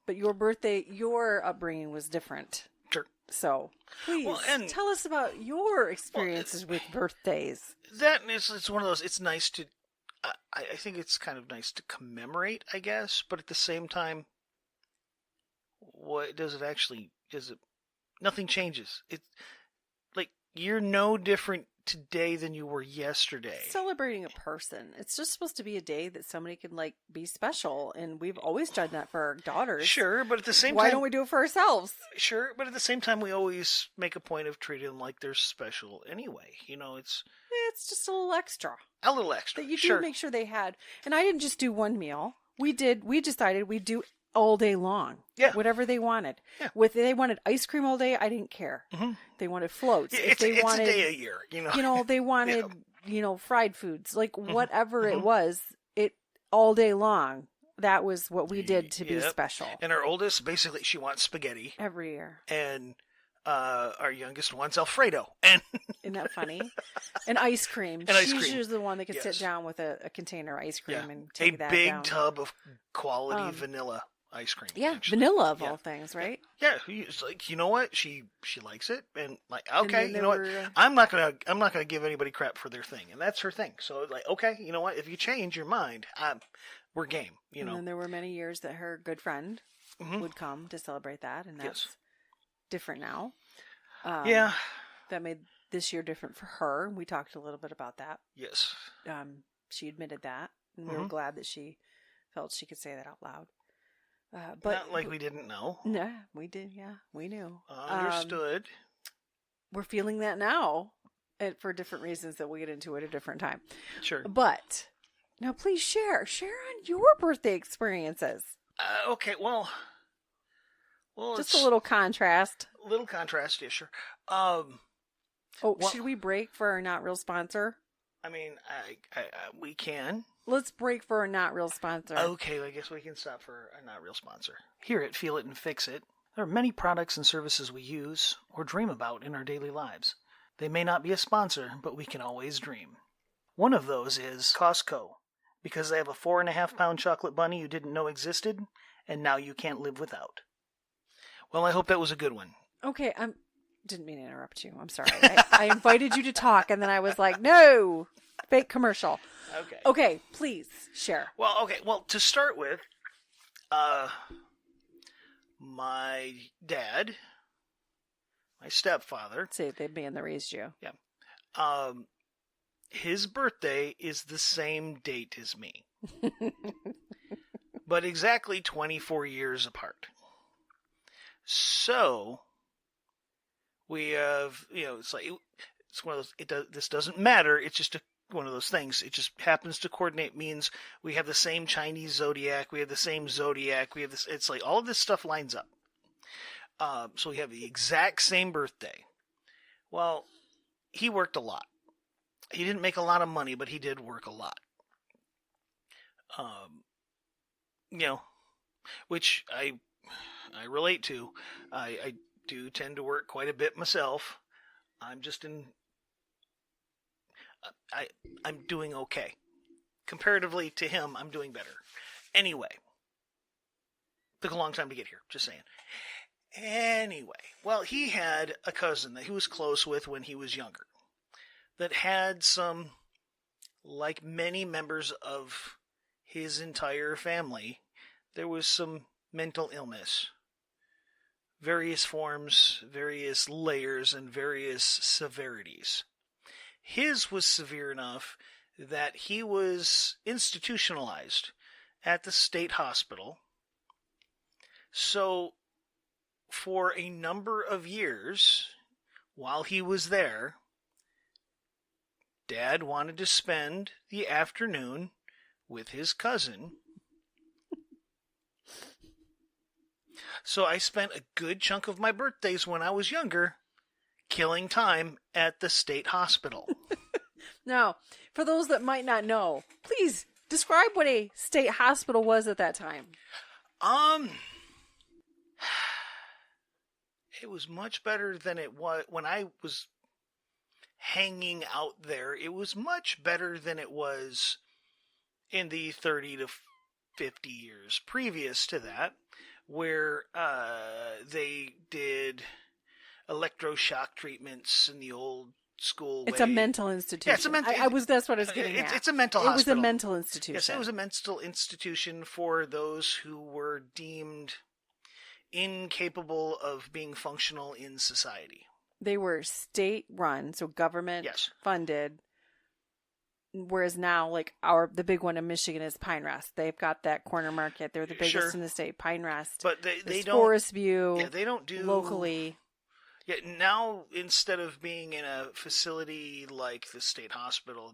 Speaker 1: But your upbringing was different.
Speaker 2: Sure.
Speaker 1: So, please tell us about your experiences with birthdays.
Speaker 2: It's one of those. It's nice to. I think it's kind of nice to commemorate, I guess, but at the same time, what does it actually? Nothing changes. It's like you're no different today than you were yesterday.
Speaker 1: Celebrating a person. It's just supposed to be a day that somebody can be special, and we've always done that for our daughters.
Speaker 2: Sure, but at the same time,
Speaker 1: why don't we do it for ourselves?
Speaker 2: Sure, but at the same time, we always make a point of treating them like they're special anyway. It's
Speaker 1: just a little extra.
Speaker 2: A little extra.
Speaker 1: That you do make sure they had. And I didn't just do one meal. We decided we'd do all day long.
Speaker 2: Yeah.
Speaker 1: Whatever they wanted.
Speaker 2: Yeah.
Speaker 1: If they wanted ice cream all day, I didn't care. They wanted floats.
Speaker 2: Yeah, it's a day a year,
Speaker 1: they wanted, fried foods. Whatever it was, all day long. That was what we did to be special.
Speaker 2: And our oldest, basically, she wants spaghetti.
Speaker 1: Every year.
Speaker 2: And our youngest wants Alfredo. And
Speaker 1: isn't that funny? And ice cream. She's usually the one that can sit down with a container of ice cream and take that down.
Speaker 2: A big tub of quality vanilla ice cream.
Speaker 1: Yeah,
Speaker 2: actually.
Speaker 1: vanilla of all things, right?
Speaker 2: Yeah, it's like, you know what? She likes it, and like, okay,
Speaker 1: and
Speaker 2: you know what? I'm not gonna give anybody crap for their thing, and that's her thing. So like, okay, you know what? If you change your mind, we're game. You know.
Speaker 1: And then there were many years that her good friend would come to celebrate that, and that's different now.
Speaker 2: Yeah,
Speaker 1: that made this year different for her. We talked a little bit about that.
Speaker 2: Yes.
Speaker 1: She admitted that, and we were glad that she felt she could say that out loud.
Speaker 2: But not like we didn't know.
Speaker 1: No, we did. Yeah, we knew.
Speaker 2: Understood.
Speaker 1: We're feeling that now, for different reasons that we'll get into at a different time.
Speaker 2: Sure.
Speaker 1: But now, please share on your birthday experiences.
Speaker 2: Okay. Well,
Speaker 1: just a little contrast.
Speaker 2: A little contrast, yeah, sure.
Speaker 1: Should we break for our not real sponsor?
Speaker 2: I mean, we can.
Speaker 1: Let's break for a not real sponsor.
Speaker 2: Okay, I guess we can stop for a not real sponsor. Here at Feel It and Fix It, there are many products and services we use or dream about in our daily lives. They may not be a sponsor, but we can always dream. One of those is Costco, because they have a 4.5-pound chocolate bunny you didn't know existed, and now you can't live without. Well, I hope that was a good one.
Speaker 1: Okay, didn't mean to interrupt you. I'm sorry. I invited you to talk, and then I was like, no, fake commercial. Okay, please share.
Speaker 2: Well, to start with, my dad, my stepfather.
Speaker 1: See, they being that raised you.
Speaker 2: Yeah. His birthday is the same date as me, but exactly 24 years apart. So we have, it's like it's one of those. This doesn't matter. It's just one of those things. It just happens to coordinate. Means we have the same Chinese zodiac. We have the same zodiac. We have this. It's like all of this stuff lines up. So we have the exact same birthday. Well, he worked a lot. He didn't make a lot of money, but he did work a lot. Which I relate to. I do tend to work quite a bit myself. I'm just I'm doing okay. Comparatively to him, I'm doing better. Anyway. Took a long time to get here, just saying. Anyway, well, he had a cousin that he was close with when he was younger that had some, like many members of his entire family, there was some mental illness. Various forms, various layers, and various severities. His was severe enough that he was institutionalized at the state hospital. So, for a number of years, while he was there, Dad wanted to spend the afternoon with his cousin. So I spent a good chunk of my birthdays when I was younger killing time at the state hospital.
Speaker 1: Now, for those that might not know, please describe what a state hospital was at that time.
Speaker 2: It was much better than it was when I was hanging out there. It was much better than it was in the 30 to 50 years previous to that, where they did electroshock treatments in the old school way.
Speaker 1: It's a mental institution. Yeah, that's what I was getting at.
Speaker 2: It's a mental hospital.
Speaker 1: It was a mental institution.
Speaker 2: Yes, it was a mental institution for those who were deemed incapable of being functional in society.
Speaker 1: They were state-run, so government funded. Whereas now, like the big one in Michigan is Pine Rest. They've got that corner market. They're the biggest in the state, Pine Rest.
Speaker 2: But they don't.
Speaker 1: Forest View.
Speaker 2: Yeah, they don't do
Speaker 1: locally.
Speaker 2: Yeah, now instead of being in a facility like the state hospital,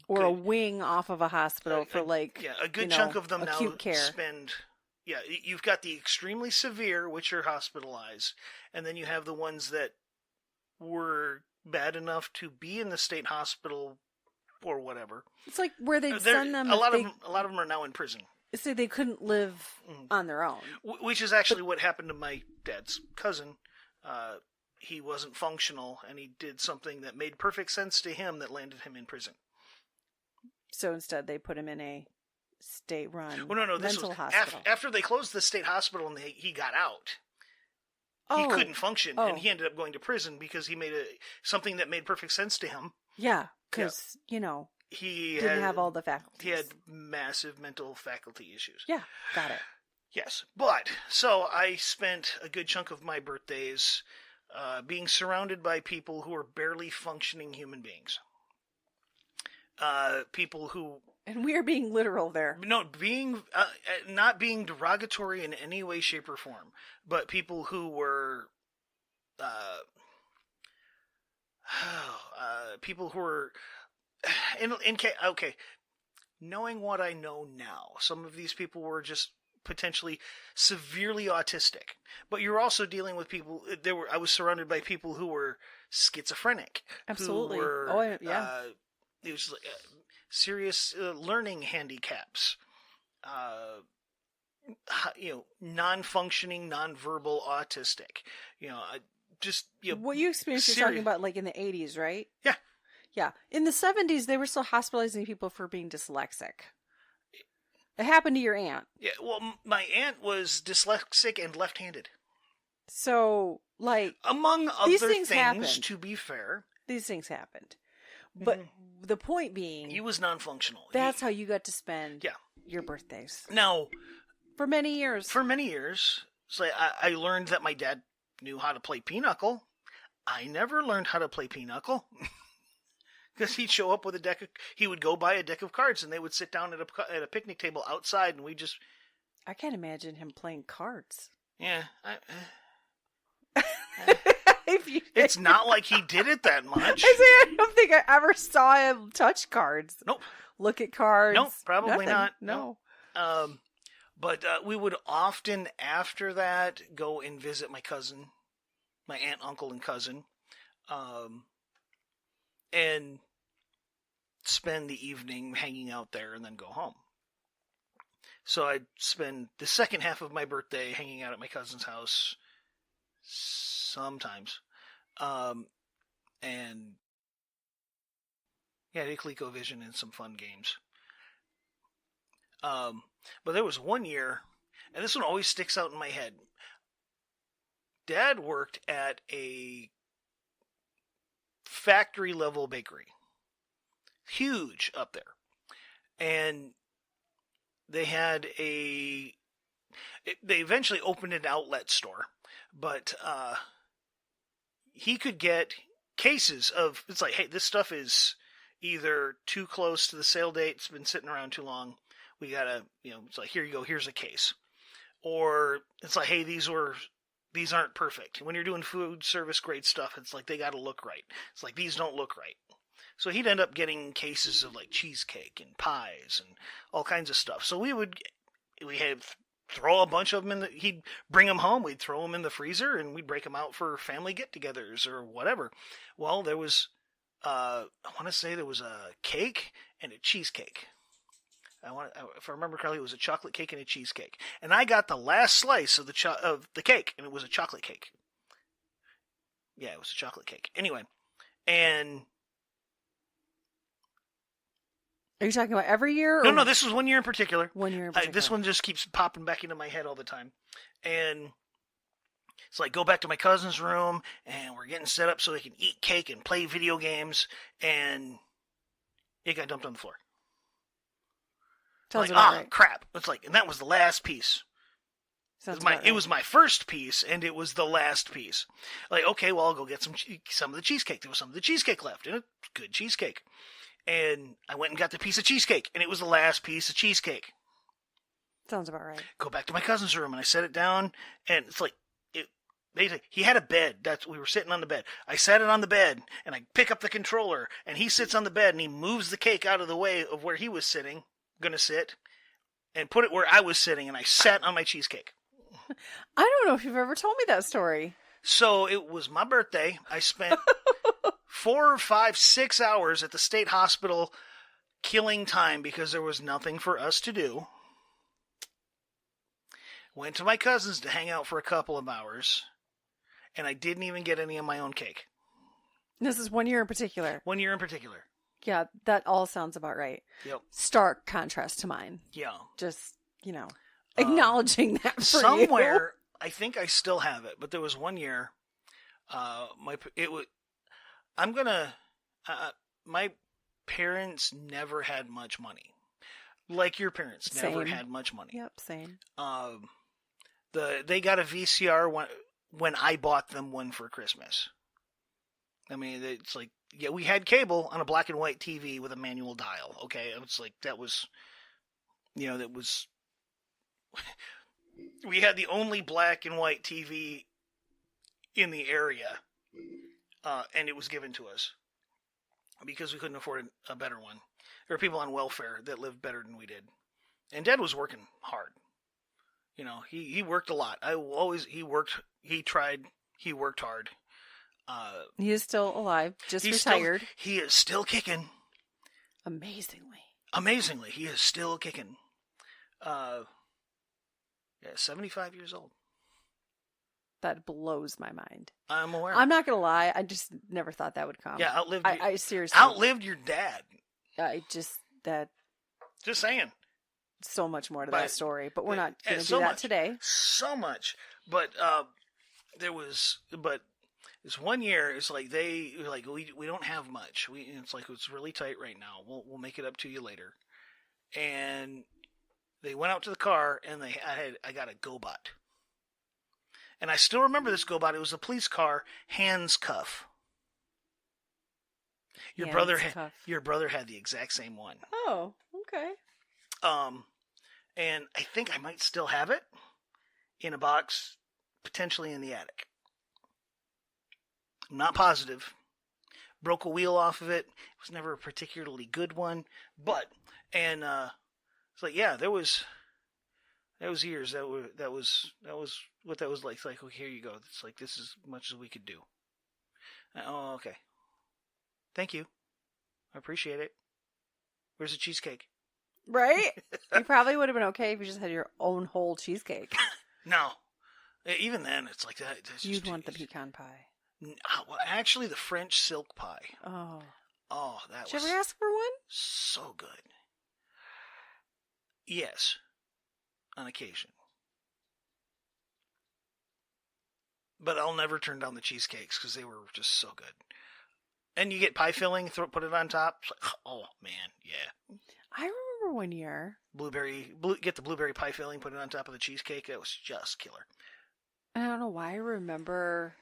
Speaker 1: or a wing off of a hospital for
Speaker 2: a good chunk of them now
Speaker 1: care.
Speaker 2: Spend. Yeah, you've got the extremely severe, which are hospitalized, and then you have the ones that were bad enough to be in the state hospital or whatever.
Speaker 1: It's like where they'd send them.
Speaker 2: A lot of them are now in prison.
Speaker 1: So they couldn't live on their own.
Speaker 2: Which is actually what happened to my dad's cousin. He wasn't functional, and he did something that made perfect sense to him that landed him in prison.
Speaker 1: So instead, they put him in a state-run
Speaker 2: well, no, this
Speaker 1: mental
Speaker 2: was
Speaker 1: hospital.
Speaker 2: After they closed the state hospital and he got out. He couldn't function, and he ended up going to prison because he made something that made perfect sense to him.
Speaker 1: Yeah, because, he didn't have all the faculties.
Speaker 2: He had massive mental faculty issues.
Speaker 1: Yeah, got it.
Speaker 2: Yes, but, so I spent a good chunk of my birthdays being surrounded by people who were barely functioning human beings. People who...
Speaker 1: And we are being literal there.
Speaker 2: No, not being derogatory in any way, shape, or form, but people who were, people who were, okay, knowing what I know now, some of these people were just potentially severely autistic, but you're also dealing with people. I was surrounded by people who were schizophrenic.
Speaker 1: Absolutely.
Speaker 2: Who were,
Speaker 1: it
Speaker 2: was serious learning handicaps, non-functioning, non-verbal autistic.
Speaker 1: What you experienced, you're talking about like in the 80s, right?
Speaker 2: Yeah.
Speaker 1: Yeah. In the 70s, they were still hospitalizing people for being dyslexic. It happened to your aunt.
Speaker 2: Yeah, well, my aunt was dyslexic and left-handed.
Speaker 1: So, like...
Speaker 2: Among other things, happened. To be fair.
Speaker 1: These things happened. But the point being...
Speaker 2: He was non-functional.
Speaker 1: That's how you got to spend your birthdays.
Speaker 2: Now...
Speaker 1: For many years.
Speaker 2: So I learned that my dad knew how to play pinochle. I never learned how to play pinochle. Because he'd show up with he would go buy a deck of cards, and they would sit down at a picnic table outside, and we just...
Speaker 1: I can't imagine him playing cards.
Speaker 2: Yeah. It's not like he did it that much.
Speaker 1: I don't think I ever saw him touch cards.
Speaker 2: Nope.
Speaker 1: Look at cards.
Speaker 2: Nope, probably
Speaker 1: Nothing.
Speaker 2: not.
Speaker 1: No.
Speaker 2: But we would often, after that, go and visit my cousin, my aunt, uncle, and cousin, and spend the evening hanging out there and then go home. So I'd spend the second half of my birthday hanging out at my cousin's house sometimes. And the ColecoVision and some fun games. But there was one year, and this one always sticks out in my head. Dad worked at a factory level bakery. Huge up there. And they had they eventually opened an outlet store, but he could get cases of, it's like, hey, this stuff is either too close to the sale date, it's been sitting around too long, we gotta, it's like, here you go, here's a case. Or it's like, hey, these aren't perfect. When you're doing food service grade stuff, it's like, they gotta look right. It's like, these don't look right. So he'd end up getting cases of like cheesecake and pies and all kinds of stuff. So we'd throw a bunch of them he'd bring them home, we'd throw them in the freezer, and we'd break them out for family get-togethers or whatever. Well, there was, I want to say there was a cake and a cheesecake. If I remember correctly, it was a chocolate cake and a cheesecake. And I got the last slice of the cake, and it was a chocolate cake. Yeah, it was a chocolate cake. Anyway, and...
Speaker 1: Are you talking about every year?
Speaker 2: No, this was 1 year in particular.
Speaker 1: 1 year in particular.
Speaker 2: This one just keeps popping back into my head all the time. And it's like, go back to my cousin's room, and we're getting set up so they can eat cake and play video games, and it got dumped on the floor.
Speaker 1: Sounds about right.
Speaker 2: Crap. It's like, and that was the last piece. It was my first piece, and it was the last piece. Like, okay, well, I'll go get some of the cheesecake. There was some of the cheesecake left, and it's good cheesecake. And I went and got the piece of cheesecake, and it was the last piece of cheesecake.
Speaker 1: Sounds about right.
Speaker 2: Go back to my cousin's room, and I set it down, and it's like, he had a bed. We were sitting on the bed. I sat it on the bed, and I pick up the controller, and he sits on the bed, and he moves the cake out of the way of where he was gonna sit, and put it where I was sitting, and I sat on my cheesecake.
Speaker 1: I don't know if you've ever told me that story.
Speaker 2: So it was my birthday. I spent 4, 5, 6 hours at the state hospital killing time because there was nothing for us to do. Went to my cousin's to hang out for a couple of hours, and I didn't even get any of my own cake.
Speaker 1: This is 1 year in particular.
Speaker 2: 1 year in particular.
Speaker 1: Yeah, that all sounds about right.
Speaker 2: Yep.
Speaker 1: Stark contrast to mine.
Speaker 2: Yeah.
Speaker 1: Just, acknowledging that for
Speaker 2: somewhere, I think I still have it, but there was one year, my parents never had much money. Like your parents never had much money.
Speaker 1: Yep, same.
Speaker 2: They got a VCR when I bought them one for Christmas. I mean, it's like, yeah, we had cable on a black and white TV with a manual dial. Okay, it's like that was we had the only black and white TV in the area, and it was given to us because we couldn't afford a better one. There were people on welfare that lived better than we did, and Dad was working hard. He worked a lot. He worked hard.
Speaker 1: He is still alive, just retired.
Speaker 2: He is still kicking.
Speaker 1: Amazingly,
Speaker 2: he is still kicking. 75 years old.
Speaker 1: That blows my mind.
Speaker 2: I'm aware.
Speaker 1: I'm not gonna lie. I just never thought that would come.
Speaker 2: Yeah,
Speaker 1: I seriously
Speaker 2: outlived your dad.
Speaker 1: Just
Speaker 2: saying.
Speaker 1: So much more to that story, but we're not going to do that today.
Speaker 2: So much, but this one year, it's like they were like, we don't have much. It's like it's really tight right now. We'll make it up to you later. And they went out to the car, and I got a GoBot, and I still remember this GoBot. It was a police car, hands cuff. Your brother had the exact same one.
Speaker 1: Oh, okay.
Speaker 2: And I think I might still have it in a box, potentially in the attic. I'm not positive. Broke a wheel off of it. It was never a particularly good one, it's like, yeah, there was years that was what that was like. It's like, okay, here you go. It's like, this is as much as we could do. Oh, okay. Thank you. I appreciate it. Where's the cheesecake?
Speaker 1: Right? You probably would have been okay if you just had your own whole cheesecake.
Speaker 2: No. Even then, it's like that.
Speaker 1: You'd want the pecan pie.
Speaker 2: Well, actually, the French silk pie.
Speaker 1: Oh.
Speaker 2: Oh, that
Speaker 1: Did
Speaker 2: was...
Speaker 1: you ever ask for one?
Speaker 2: So good. Yes. On occasion. But I'll never turn down the cheesecakes because they were just so good. And you get pie filling, put it on top. It's like, oh, man, yeah.
Speaker 1: I remember one year.
Speaker 2: Get the blueberry pie filling, put it on top of the cheesecake. It was just killer.
Speaker 1: I don't know why I remember.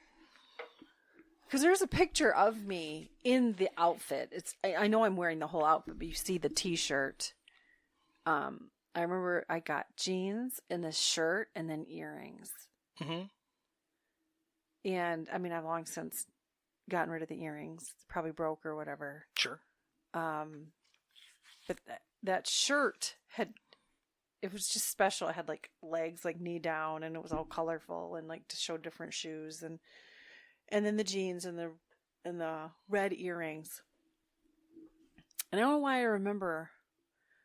Speaker 1: Because there's a picture of me in the outfit. I know I'm wearing the whole outfit, but you see the t-shirt. I remember I got jeans and this shirt and then earrings.
Speaker 2: Mm-hmm.
Speaker 1: And, I mean, I've long since gotten rid of the earrings. It's probably broke or whatever.
Speaker 2: Sure.
Speaker 1: But that shirt it was just special. It had like legs like knee down, and it was all colorful and like to show different shoes, and then the jeans and the red earrings. And I don't know why I remember.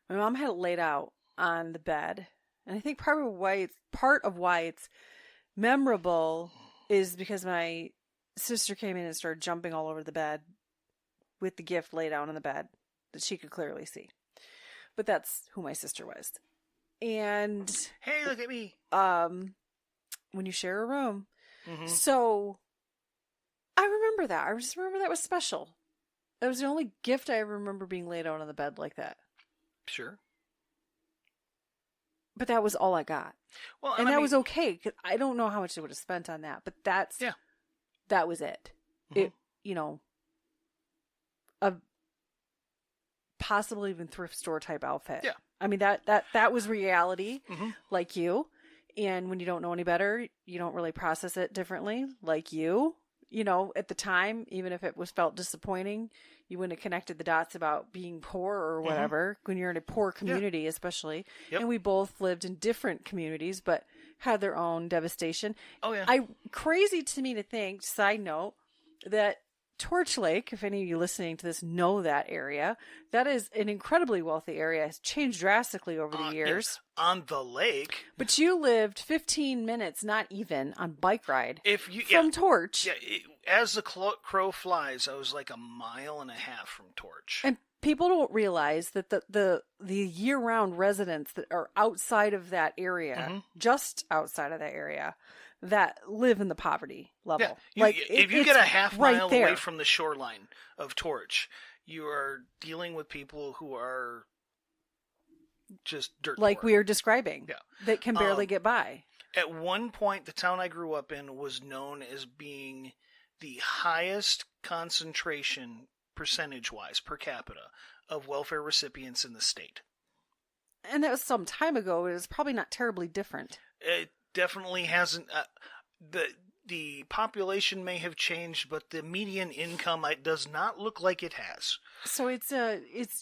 Speaker 1: My mom had it laid out on the bed, and I think part of why it's memorable is because my sister came in and started jumping all over the bed with the gift laid out on the bed that she could clearly see. But that's who my sister was. And
Speaker 2: hey, look at me.
Speaker 1: When you share a room.
Speaker 2: Mm-hmm.
Speaker 1: So I remember that. I just remember that was special. That was the only gift I ever remember being laid out on the bed like that.
Speaker 2: Sure.
Speaker 1: But that was all I got. Well, and that was okay, because I don't know how much I would have spent on that, but that was it. Mm-hmm. It, a possibly even thrift store type outfit.
Speaker 2: Yeah.
Speaker 1: I mean, that was reality,
Speaker 2: mm-hmm.
Speaker 1: like you. And when you don't know any better, you don't really process it differently, like you. At the time, even if it was felt disappointing, you wouldn't have connected the dots about being poor or whatever, when you're in a poor community, especially. Yep. And we both lived in different communities, but had their own devastation.
Speaker 2: Oh, yeah.
Speaker 1: Crazy to me to think, side note, that Torch Lake, if any of you listening to this know that area, that is an incredibly wealthy area. It's changed drastically over the years.
Speaker 2: On the lake.
Speaker 1: But you lived 15 minutes, not even, on bike ride from Torch.
Speaker 2: Yeah, as the crow flies, I was like a mile and a half from Torch.
Speaker 1: And people don't realize that the year-round residents that are outside of that area, just outside of that area, that live in the poverty level.
Speaker 2: Yeah. If you get a half mile away from the shoreline of Torch, you are dealing with people who are just dirt
Speaker 1: like
Speaker 2: poor.
Speaker 1: we are describing, that can barely get by.
Speaker 2: At one point, the town I grew up in was known as being the highest concentration, percentage-wise, per capita, of welfare recipients in the state.
Speaker 1: And that was some time ago. It was probably not terribly different.
Speaker 2: It definitely hasn't. The population may have changed, but the median income does not look like it has.
Speaker 1: So it's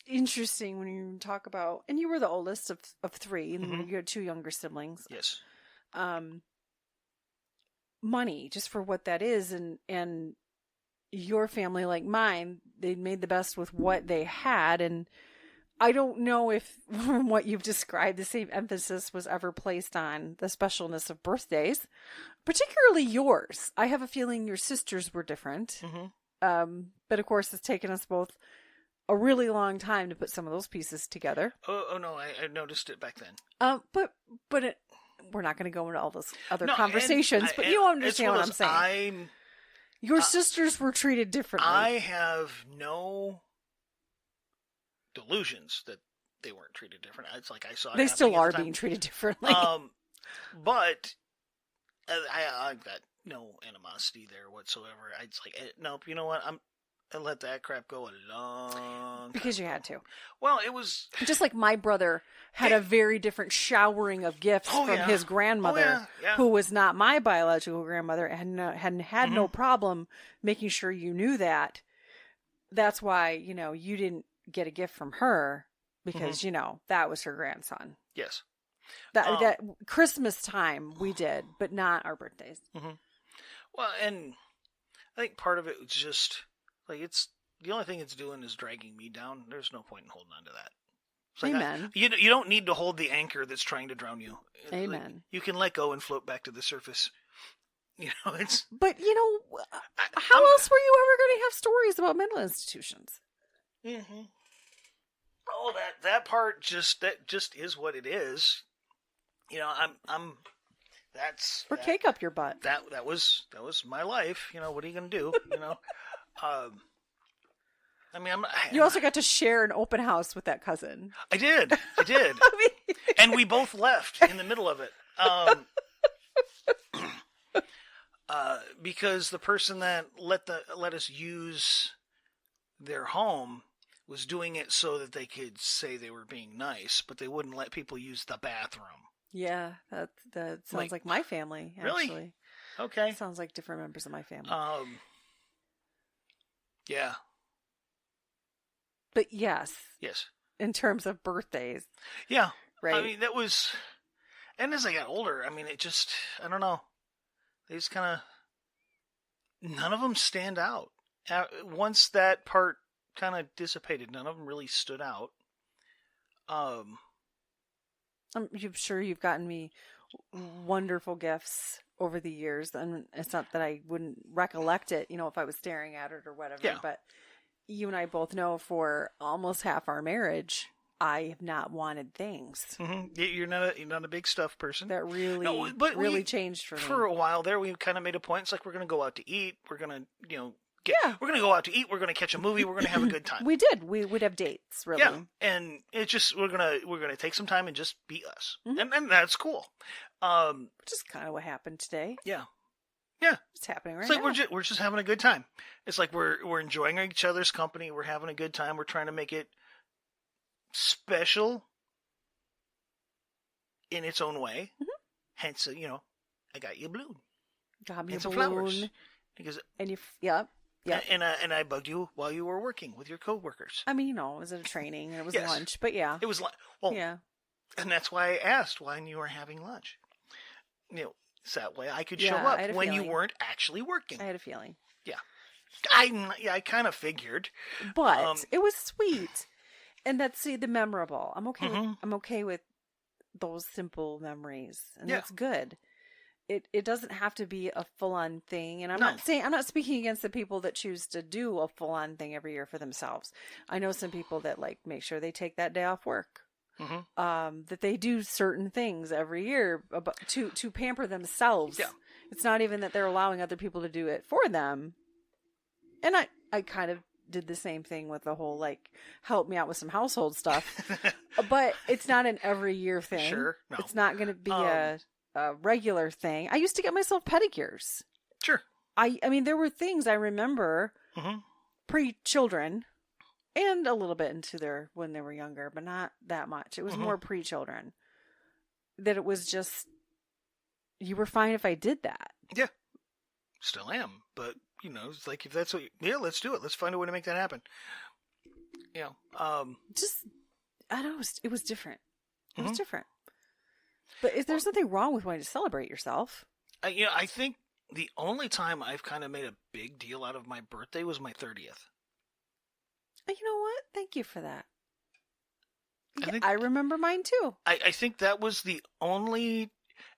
Speaker 1: interesting when you talk about, and you were the oldest of three, and you had two younger siblings.
Speaker 2: Yes.
Speaker 1: Money, just for what that is, and your family, like mine, they made the best with what they had, and I don't know if, from what you've described, the same emphasis was ever placed on the specialness of birthdays, particularly yours. I have a feeling your sisters were different, but of course it's taken us both a really long time to put some of those pieces together.
Speaker 2: Oh no, I noticed it back then.
Speaker 1: But we're not going to go into all those other conversations, but you understand what I'm saying. Your sisters were treated differently.
Speaker 2: I have no delusions that they weren't treated different. It's like I saw it.
Speaker 1: They still are being treated differently.
Speaker 2: But I've got no animosity there whatsoever. It's like, nope. You know what? I let that crap go a long time.
Speaker 1: Because you had to.
Speaker 2: Well, it was
Speaker 1: just like my brother had a very different showering of gifts from his grandmother, who was not my biological grandmother, and had no problem making sure you knew that. That's why, you didn't get a gift from her, because, that was her grandson.
Speaker 2: Yes.
Speaker 1: That Christmas time we did, but not our birthdays.
Speaker 2: Well, and I think part of it was just, like, it's the only thing it's doing is dragging me down. There's no point in holding on to that. Like,
Speaker 1: Amen.
Speaker 2: You don't need to hold the anchor that's trying to drown you.
Speaker 1: Amen.
Speaker 2: Like, you can let go and float back to the surface. It's.
Speaker 1: But how else were you ever going to have stories about mental institutions?
Speaker 2: Oh, that part just is what it is.
Speaker 1: Or cake up your butt.
Speaker 2: That was my life. What are you gonna do?
Speaker 1: You also got to share an open house with that cousin.
Speaker 2: I did. And we both left in the middle of it. Because the person that let us use their home was doing it so that they could say they were being nice, but they wouldn't let people use the bathroom.
Speaker 1: Yeah, that sounds like my family, actually.
Speaker 2: Really? Okay.
Speaker 1: Sounds like different members of my family.
Speaker 2: Yeah.
Speaker 1: But yes.
Speaker 2: Yes.
Speaker 1: In terms of birthdays.
Speaker 2: Yeah.
Speaker 1: Right.
Speaker 2: That was, and as I got older, it just, I don't know. They just kind of, none of them stand out. Once that part kind of dissipated, none of them really stood out.
Speaker 1: I'm sure you've gotten me wonderful gifts over the years, and it's not that I wouldn't recollect it, if I was staring at it or whatever.
Speaker 2: Yeah.
Speaker 1: But you and I both know, for almost half our marriage, I have not wanted things.
Speaker 2: You're not a big stuff person.
Speaker 1: That really changed for me.
Speaker 2: For a while there, we kind of made a point. It's like, we're going to go out to eat. We're going to we're going to go out to eat. We're going to catch a movie. We're going to have a good time.
Speaker 1: We did. We would have dates, really.
Speaker 2: Yeah, and it's just we're gonna take some time and just be us, and that's cool.
Speaker 1: Which is kind of what happened today.
Speaker 2: Yeah,
Speaker 1: it's happening right
Speaker 2: now.
Speaker 1: It's
Speaker 2: like we're just having a good time. It's like we're enjoying each other's company. We're having a good time. We're trying to make it special in its own way. Hence, I got you a balloon.
Speaker 1: Got me
Speaker 2: and
Speaker 1: a
Speaker 2: some
Speaker 1: balloon.
Speaker 2: Flowers. Because
Speaker 1: Yeah.
Speaker 2: And I bugged you while you were working with your coworkers.
Speaker 1: it was at a training and it was lunch, but yeah.
Speaker 2: It was yeah. And that's why I asked when you were having lunch. So that way I could show up when you weren't actually working.
Speaker 1: I had a feeling.
Speaker 2: Yeah. I kind of figured.
Speaker 1: But it was sweet. And that's the memorable. I'm okay I'm okay with those simple memories. And that's good. it doesn't have to be a full-on thing. And I'm
Speaker 2: No.
Speaker 1: I'm not speaking against the people that choose to do a full-on thing every year for themselves. I know some people that like make sure they take that day off work. That they do certain things every year to pamper themselves.
Speaker 2: Yeah.
Speaker 1: It's not even that they're allowing other people to do it for them. And I kind of did the same thing with the whole, like, help me out with some household stuff. But it's not an every year thing.
Speaker 2: Sure. No.
Speaker 1: It's not going to be a regular thing. I used to get myself pedicures.
Speaker 2: Sure.
Speaker 1: I mean, there were things I remember pre-children and a little bit into when they were younger, but not that much. It was more pre-children. That it was just, you were fine if I did that.
Speaker 2: Yeah. Still am. But, it's like, if that's what let's do it. Let's find a way to make that happen.
Speaker 1: Just, I don't know, it was different. It was different. But there's nothing wrong with wanting to celebrate yourself.
Speaker 2: I think the only time I've kind of made a big deal out of my birthday was my 30th.
Speaker 1: You know what? Thank you for that. I remember mine too.
Speaker 2: I think that was the only,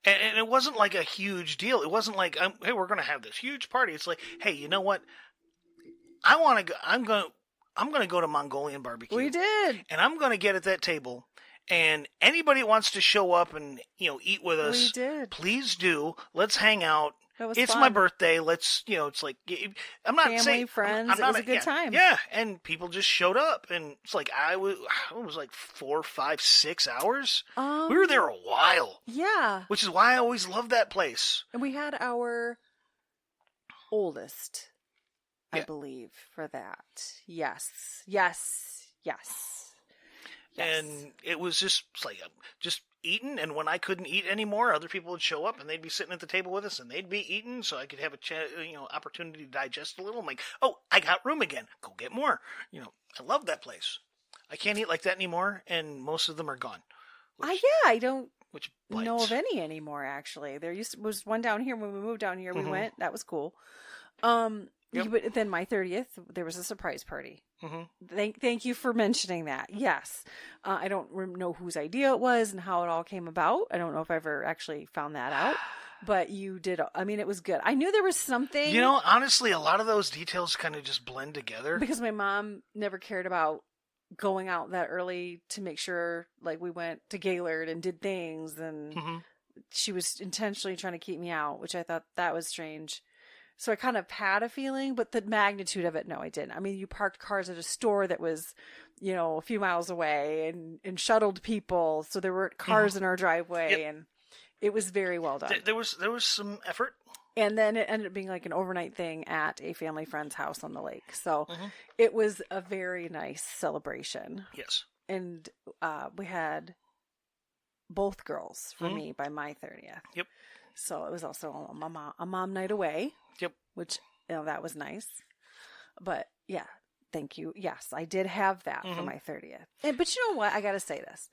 Speaker 2: and it wasn't like a huge deal. It wasn't like, hey, we're going to have this huge party. It's like, hey, you know what? I want to go. I'm going to go to Mongolian barbecue.
Speaker 1: We did,
Speaker 2: and I'm going to get at that table. And anybody that wants to show up and eat with us,
Speaker 1: we did.
Speaker 2: Please do. Let's hang out.
Speaker 1: It's
Speaker 2: fun. My birthday. Let's, it's like, I'm not
Speaker 1: family,
Speaker 2: saying
Speaker 1: friends. It was a good time.
Speaker 2: Yeah, and people just showed up, and it's like it was like 4, 5, 6 hours. We were there a while.
Speaker 1: Yeah,
Speaker 2: which is why I always loved that place.
Speaker 1: And we had our oldest, I believe, for that. Yes.
Speaker 2: And it was just like eating, and when I couldn't eat anymore, other people would show up and they'd be sitting at the table with us and they'd be eating, so I could have a opportunity to digest a little. I'm like, oh, I got room again. Go get more. I love that place. I can't eat like that anymore, and most of them are gone.
Speaker 1: I don't know of any anymore. Actually, there was one down here when we moved down here. We went. That was cool. But then my 30th, there was a surprise party. Thank you for mentioning that. Yes. I don't know whose idea it was and how it all came about. I don't know if I ever actually found that out. But you did. I mean, it was good. I knew there was something.
Speaker 2: Honestly, a lot of those details kind of just blend together.
Speaker 1: Because my mom never cared about going out that early to make sure, like, we went to Gaylord and did things. And she was intentionally trying to keep me out, which I thought that was strange. So I kind of had a feeling, but the magnitude of it, no, I didn't. I mean, you parked cars at a store that was, a few miles away and shuttled people. So there were cars in our driveway and it was very well done.
Speaker 2: There was some effort.
Speaker 1: And then it ended up being like an overnight thing at a family friend's house on the lake. So it was a very nice celebration.
Speaker 2: Yes.
Speaker 1: And we had both girls for me by my 30th.
Speaker 2: Yep.
Speaker 1: So it was also a mom night away.
Speaker 2: Yep.
Speaker 1: Which, that was nice. But yeah, thank you. Yes, I did have that for my 30th. But you know what? I got to say this.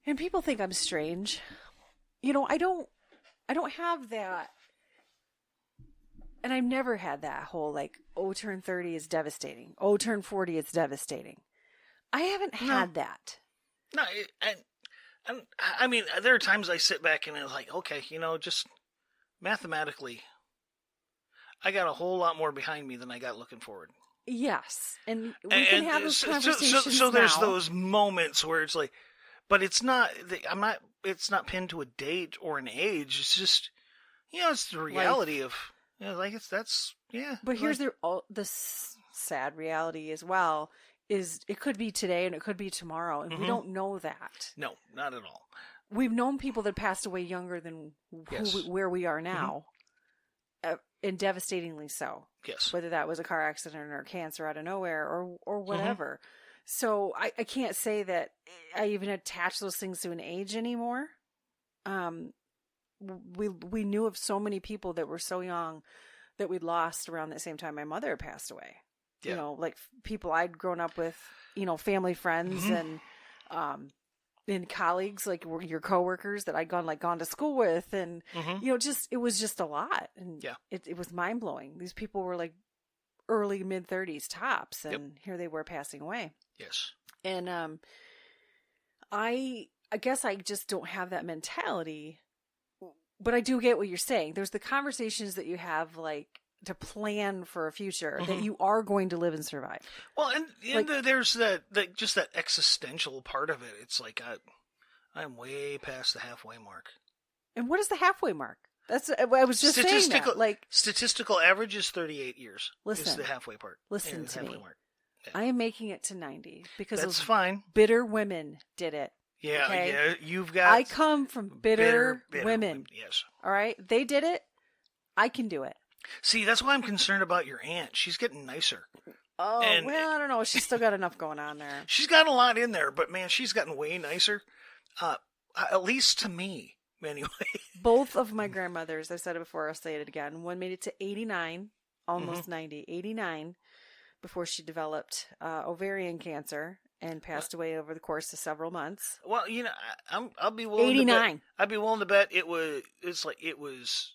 Speaker 1: And people think I'm strange. I don't have that. And I've never had that whole like, oh, turn 30 is devastating. Oh, turn 40 is devastating. I haven't had that.
Speaker 2: No, and I mean, there are times I sit back and I'm like, okay, just mathematically, I got a whole lot more behind me than I got looking forward.
Speaker 1: Yes, and we can have those conversations
Speaker 2: so there's
Speaker 1: now.
Speaker 2: those moments where it's like, but it's not. It's not pinned to a date or an age. It's just, it's the reality of, that's.
Speaker 1: But here's the sad reality as well. Is it could be today and it could be tomorrow, and we don't know that.
Speaker 2: No, not at all.
Speaker 1: We've known people that passed away younger than where we are now, and devastatingly so.
Speaker 2: Yes.
Speaker 1: Whether that was a car accident or cancer out of nowhere or whatever. So I can't say that I even attach those things to an age anymore. We knew of so many people that were so young that we'd lost around the same time my mother passed away.
Speaker 2: Yeah.
Speaker 1: Like people I'd grown up with, family friends and colleagues, like your coworkers that I'd gone to school with, and it was just a lot, and it was mind blowing. These people were like early mid 30s tops, and here they were passing away.
Speaker 2: Yes,
Speaker 1: and I guess I just don't have that mentality but I do get what you're saying. There's the conversations that you have, like, to plan for a future that you are going to live and survive.
Speaker 2: Well, and like, there's that just that existential part of it. It's like I'm way past the halfway mark.
Speaker 1: And what is the halfway mark? That's I was just saying that. Like,
Speaker 2: statistical average is 38 years.
Speaker 1: Listen,
Speaker 2: is the halfway part.
Speaker 1: Listen to me. Mark. Yeah. I am making it to 90 because
Speaker 2: that's fine.
Speaker 1: Bitter women did it.
Speaker 2: Yeah,
Speaker 1: okay?
Speaker 2: Yeah. You've got.
Speaker 1: I come from bitter women.
Speaker 2: Yes.
Speaker 1: All right, they did it. I can do it.
Speaker 2: See, that's why I'm concerned about your aunt. She's getting nicer.
Speaker 1: Oh, well, I don't know. She's still got enough going on there.
Speaker 2: She's got a lot in there, but man, she's gotten way nicer. At least to me, anyway.
Speaker 1: Both of my grandmothers, I've said it before, I'll say it again. One made it to 89, almost 90, 89, before she developed ovarian cancer and passed away over the course of several months.
Speaker 2: Well, you know, I'll be willing
Speaker 1: 89.
Speaker 2: to bet, I'd be willing to bet it was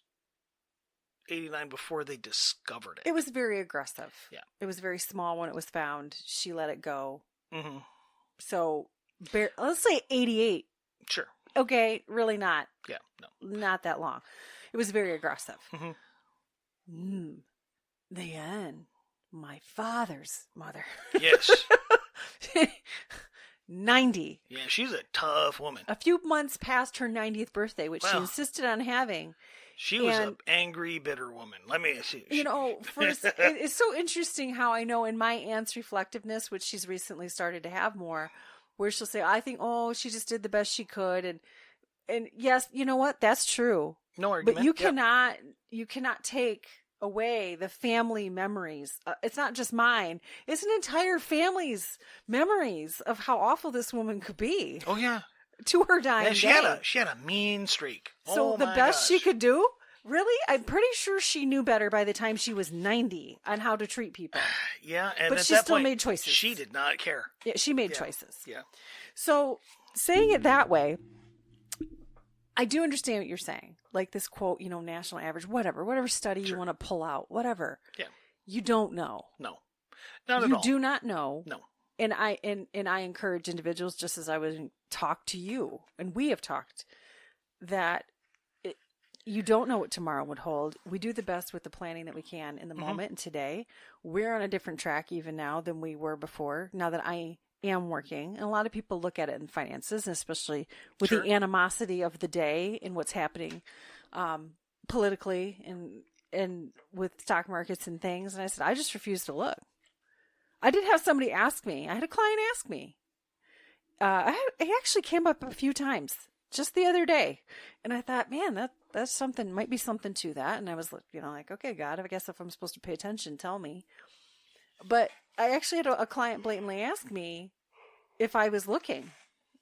Speaker 2: 89 before they discovered it.
Speaker 1: It was very aggressive.
Speaker 2: Yeah.
Speaker 1: It was very small when it was found. She let it go.
Speaker 2: Mm-hmm.
Speaker 1: So, let's say 88.
Speaker 2: Sure.
Speaker 1: Okay, really not.
Speaker 2: Yeah, no.
Speaker 1: Not that long. It was very aggressive.
Speaker 2: Mm-hmm.
Speaker 1: Then, my father's mother.
Speaker 2: Yes.
Speaker 1: 90.
Speaker 2: Yeah, she's a tough woman.
Speaker 1: A few months past her 90th birthday, which she insisted on having.
Speaker 2: She was an angry, bitter woman. Let me see.
Speaker 1: You know, it's so interesting how I know in my aunt's reflectiveness, which she's recently started to have more, where she'll say, I think, she just did the best she could. And yes, you know what? That's true.
Speaker 2: No argument.
Speaker 1: But you cannot take away the family memories. It's not just mine. It's an entire family's memories of how awful this woman could be.
Speaker 2: Oh, yeah.
Speaker 1: To her dying day.
Speaker 2: She had a mean streak.
Speaker 1: So the best she could do? Really? I'm pretty sure she knew better by the time she was 90 on how to treat people.
Speaker 2: Yeah, and
Speaker 1: but
Speaker 2: at
Speaker 1: she
Speaker 2: that
Speaker 1: still
Speaker 2: point,
Speaker 1: made choices.
Speaker 2: She did not care.
Speaker 1: Yeah, she made choices.
Speaker 2: Yeah.
Speaker 1: So saying it that way, I do understand what you're saying. Like this quote, national average, whatever study you want to pull out, whatever.
Speaker 2: Yeah.
Speaker 1: You don't know.
Speaker 2: No. Not at all.
Speaker 1: You do not know.
Speaker 2: No.
Speaker 1: And I encourage individuals, just as I would talk to you, and we have talked, that you don't know what tomorrow would hold. We do the best with the planning that we can in the moment. And today, we're on a different track even now than we were before, now that I am working. And a lot of people look at it in finances, and especially with the animosity of the day and what's happening politically and with stock markets and things. And I said, I just refuse to look. I did have somebody ask me. I had a client ask me. It actually came up a few times just the other day. And I thought, man, that's something, might be something to that. And I was like, okay, God, I guess if I'm supposed to pay attention, tell me. But I actually had a client blatantly ask me if I was looking.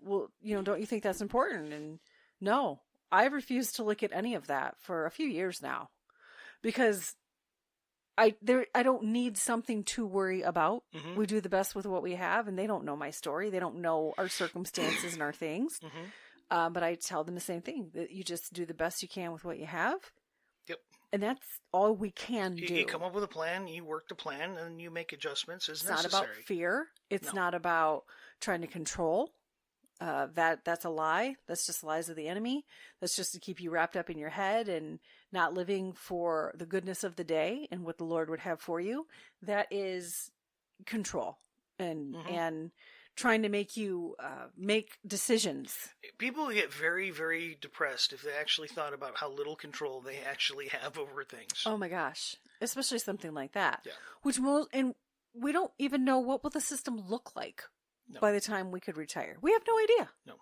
Speaker 1: Well, don't you think that's important? And no, I refuse to look at any of that for a few years now, because I don't need something to worry about. We do the best with what we have, and they don't know my story. They don't know our circumstances and our things. But I tell them the same thing, that you just do the best you can with what you have. Yep. And that's all we can do.
Speaker 2: You come up with a plan, you work the plan, and you make adjustments as necessary.
Speaker 1: It's not about fear. It's not about trying to control. That's a lie. That's just lies of the enemy. That's just to keep you wrapped up in your head and not living for the goodness of the day and what the Lord would have for you. That is control and trying to make you make decisions.
Speaker 2: People get very, very depressed if they actually thought about how little control they actually have over things.
Speaker 1: Oh my gosh. Especially something like that.
Speaker 2: Yeah.
Speaker 1: And we don't even know what will the system look like by the time we could retire. We have no idea.
Speaker 2: No.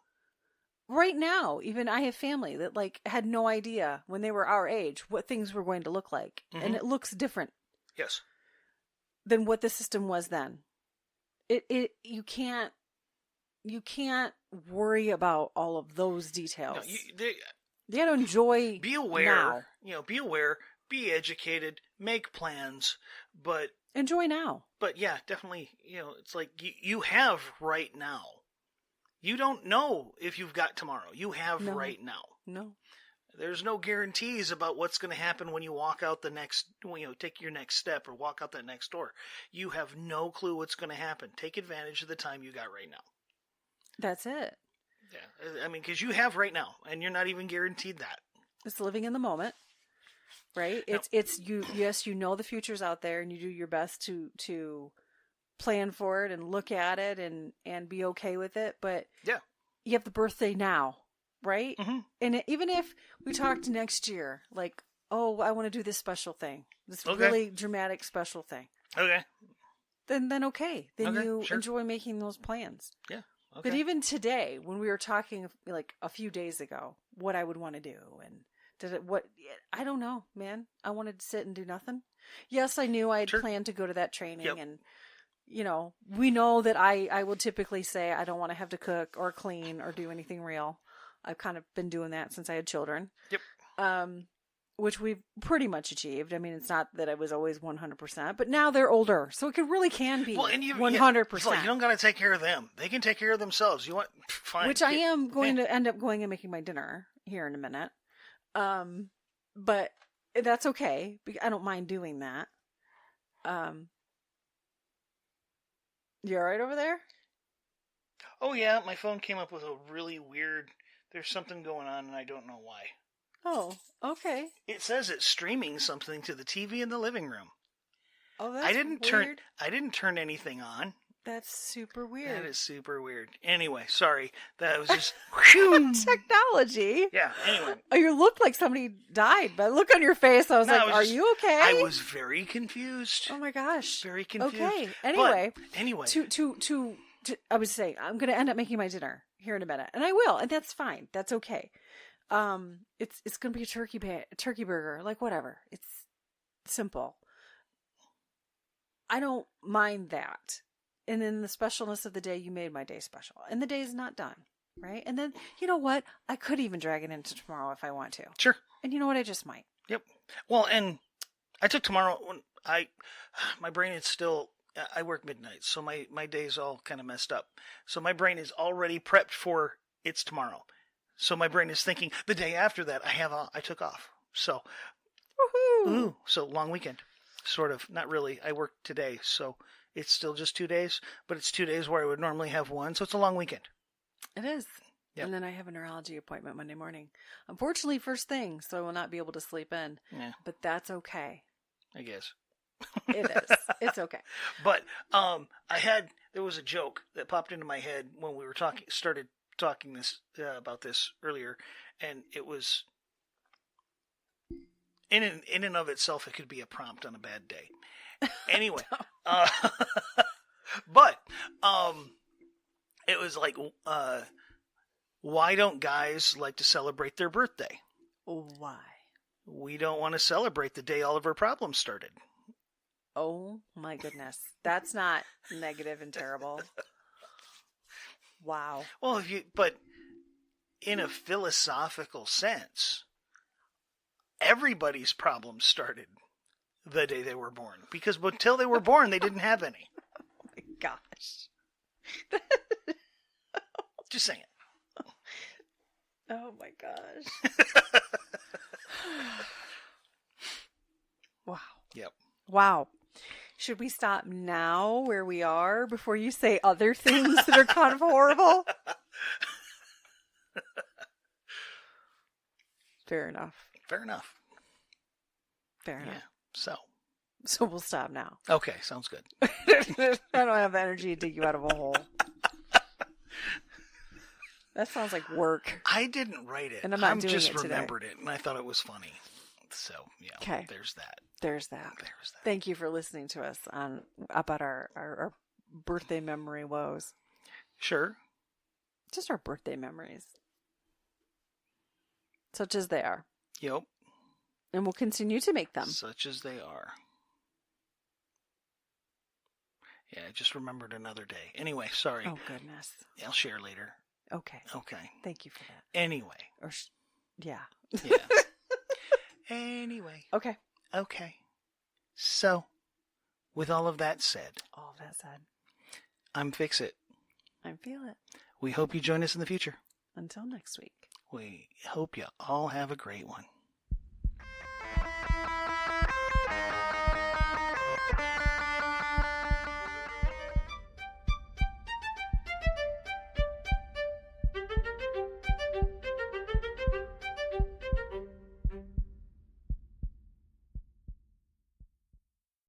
Speaker 1: Right now, even I have family that had no idea when they were our age what things were going to look like. And it looks different.
Speaker 2: Yes.
Speaker 1: Than what the system was then. You can't worry about all of those details.
Speaker 2: No,
Speaker 1: you got to enjoy.
Speaker 2: Be aware.
Speaker 1: Now.
Speaker 2: Be aware. Be educated. Make plans, but
Speaker 1: enjoy now.
Speaker 2: But yeah, definitely. It's like you have right now. You don't know if you've got tomorrow. You have right now.
Speaker 1: No.
Speaker 2: There's no guarantees about what's going to happen when you walk out take your next step or walk out that next door. You have no clue what's going to happen. Take advantage of the time you got right now.
Speaker 1: That's it.
Speaker 2: Yeah. I mean, because you have right now, and you're not even guaranteed that.
Speaker 1: It's living in the moment, right? It's you. Yes, you know the future's out there, and you do your best to plan for it and look at it and be okay with it. But
Speaker 2: yeah,
Speaker 1: you have the birthday now, right?
Speaker 2: Mm-hmm.
Speaker 1: And even if we talked next year, like, oh, I want to do this special thing, this really dramatic special thing.
Speaker 2: Okay.
Speaker 1: Then okay. Then you
Speaker 2: sure.
Speaker 1: enjoy making those plans.
Speaker 2: Yeah. Okay.
Speaker 1: But even today, when we were talking like a few days ago, what I would want to do and I don't know, man. I wanted to sit and do nothing. Yes, I knew I had planned to go to that training and we know that I will typically say I don't want to have to cook or clean or do anything real. I've kind of been doing that since I had children.
Speaker 2: Yep.
Speaker 1: Which we've pretty much achieved. I mean, it's not that I was always 100%, but now they're older, so it really can be 100%.
Speaker 2: Like you don't got to take care of them; they can take care of themselves. You want fine,
Speaker 1: which I am going to end up going and making my dinner here in a minute. But that's okay. I don't mind doing that. You all right over there?
Speaker 2: Oh yeah, my phone came up with a really weird. There's something going on, and I don't know why.
Speaker 1: Oh, okay.
Speaker 2: It says it's streaming something to the TV in the living room.
Speaker 1: Oh, that's weird.
Speaker 2: I didn't turn anything on.
Speaker 1: That's super weird.
Speaker 2: That is super weird. Anyway, sorry. That was just
Speaker 1: technology.
Speaker 2: Yeah. Anyway.
Speaker 1: Oh, you look like somebody died. But look on your face. I was like, "Are you okay?"
Speaker 2: I was very confused.
Speaker 1: Oh my gosh.
Speaker 2: Very confused.
Speaker 1: Okay. Anyway.
Speaker 2: But, anyway.
Speaker 1: To I was saying I'm going to end up making my dinner here in a minute, and I will, and that's fine. That's okay. It's going to be a turkey burger, like whatever. It's simple. I don't mind that. And then the specialness of the day, you made my day special. And the day is not done, right? And then, you know what? I could even drag it into tomorrow if I want to.
Speaker 2: Sure.
Speaker 1: And you know what? I just might.
Speaker 2: Yep. Well, and I took tomorrow when my brain is still, I work midnight, so my day's all kind of messed up. So my brain is already prepped for it's tomorrow. So my brain is thinking the day after that I took off. So,
Speaker 1: woohoo!
Speaker 2: So long weekend, sort of. Not really. I worked today, so it's still just 2 days, but it's 2 days where I would normally have one. So it's a long weekend.
Speaker 1: It is.
Speaker 2: Yep.
Speaker 1: And then I have a neurology appointment Monday morning. Unfortunately, first thing, so I will not be able to sleep in.
Speaker 2: Yeah.
Speaker 1: But that's okay.
Speaker 2: I guess.
Speaker 1: It is. It's okay.
Speaker 2: But there was a joke that popped into my head when we were started talking about this earlier, and it was in and of itself it could be a prompt on a bad day. Anyway, but it was like, why don't guys like to celebrate their birthday?
Speaker 1: Why?
Speaker 2: We don't want to celebrate the day all of our problems started.
Speaker 1: Oh my goodness, that's not negative and terrible. Wow.
Speaker 2: Well, but in a philosophical sense, everybody's problems started the day they were born. Because until they were born, they didn't have any.
Speaker 1: Oh my gosh.
Speaker 2: Just saying.
Speaker 1: Oh my gosh. Wow.
Speaker 2: Yep.
Speaker 1: Wow. Should we stop now where we are before you say other things that are kind of horrible? Fair enough.
Speaker 2: Fair enough.
Speaker 1: Fair enough.
Speaker 2: Yeah.
Speaker 1: So we'll stop now.
Speaker 2: Okay, sounds good.
Speaker 1: I don't have the energy to dig you out of a hole. That sounds like work.
Speaker 2: I didn't write it.
Speaker 1: And I'm not doing
Speaker 2: just
Speaker 1: it today.
Speaker 2: Remembered it, and I thought it was funny. So, yeah.
Speaker 1: Okay.
Speaker 2: There's that.
Speaker 1: There's that. Thank you for listening to us about our birthday memory woes.
Speaker 2: Sure.
Speaker 1: Just our birthday memories. Such as they are.
Speaker 2: Yep.
Speaker 1: And we'll continue to make them.
Speaker 2: Such as they are. Yeah, I just remembered another day. Anyway, sorry.
Speaker 1: Oh, goodness.
Speaker 2: I'll share later.
Speaker 1: Okay.
Speaker 2: Okay.
Speaker 1: Thank you for that.
Speaker 2: Anyway.
Speaker 1: Yeah.
Speaker 2: Yeah. Anyway.
Speaker 1: Okay.
Speaker 2: Okay. So, with all of that said. I'm Fix It.
Speaker 1: I'm Feel It.
Speaker 2: We hope you join us in the future.
Speaker 1: Until next week.
Speaker 2: We hope you all have a great one.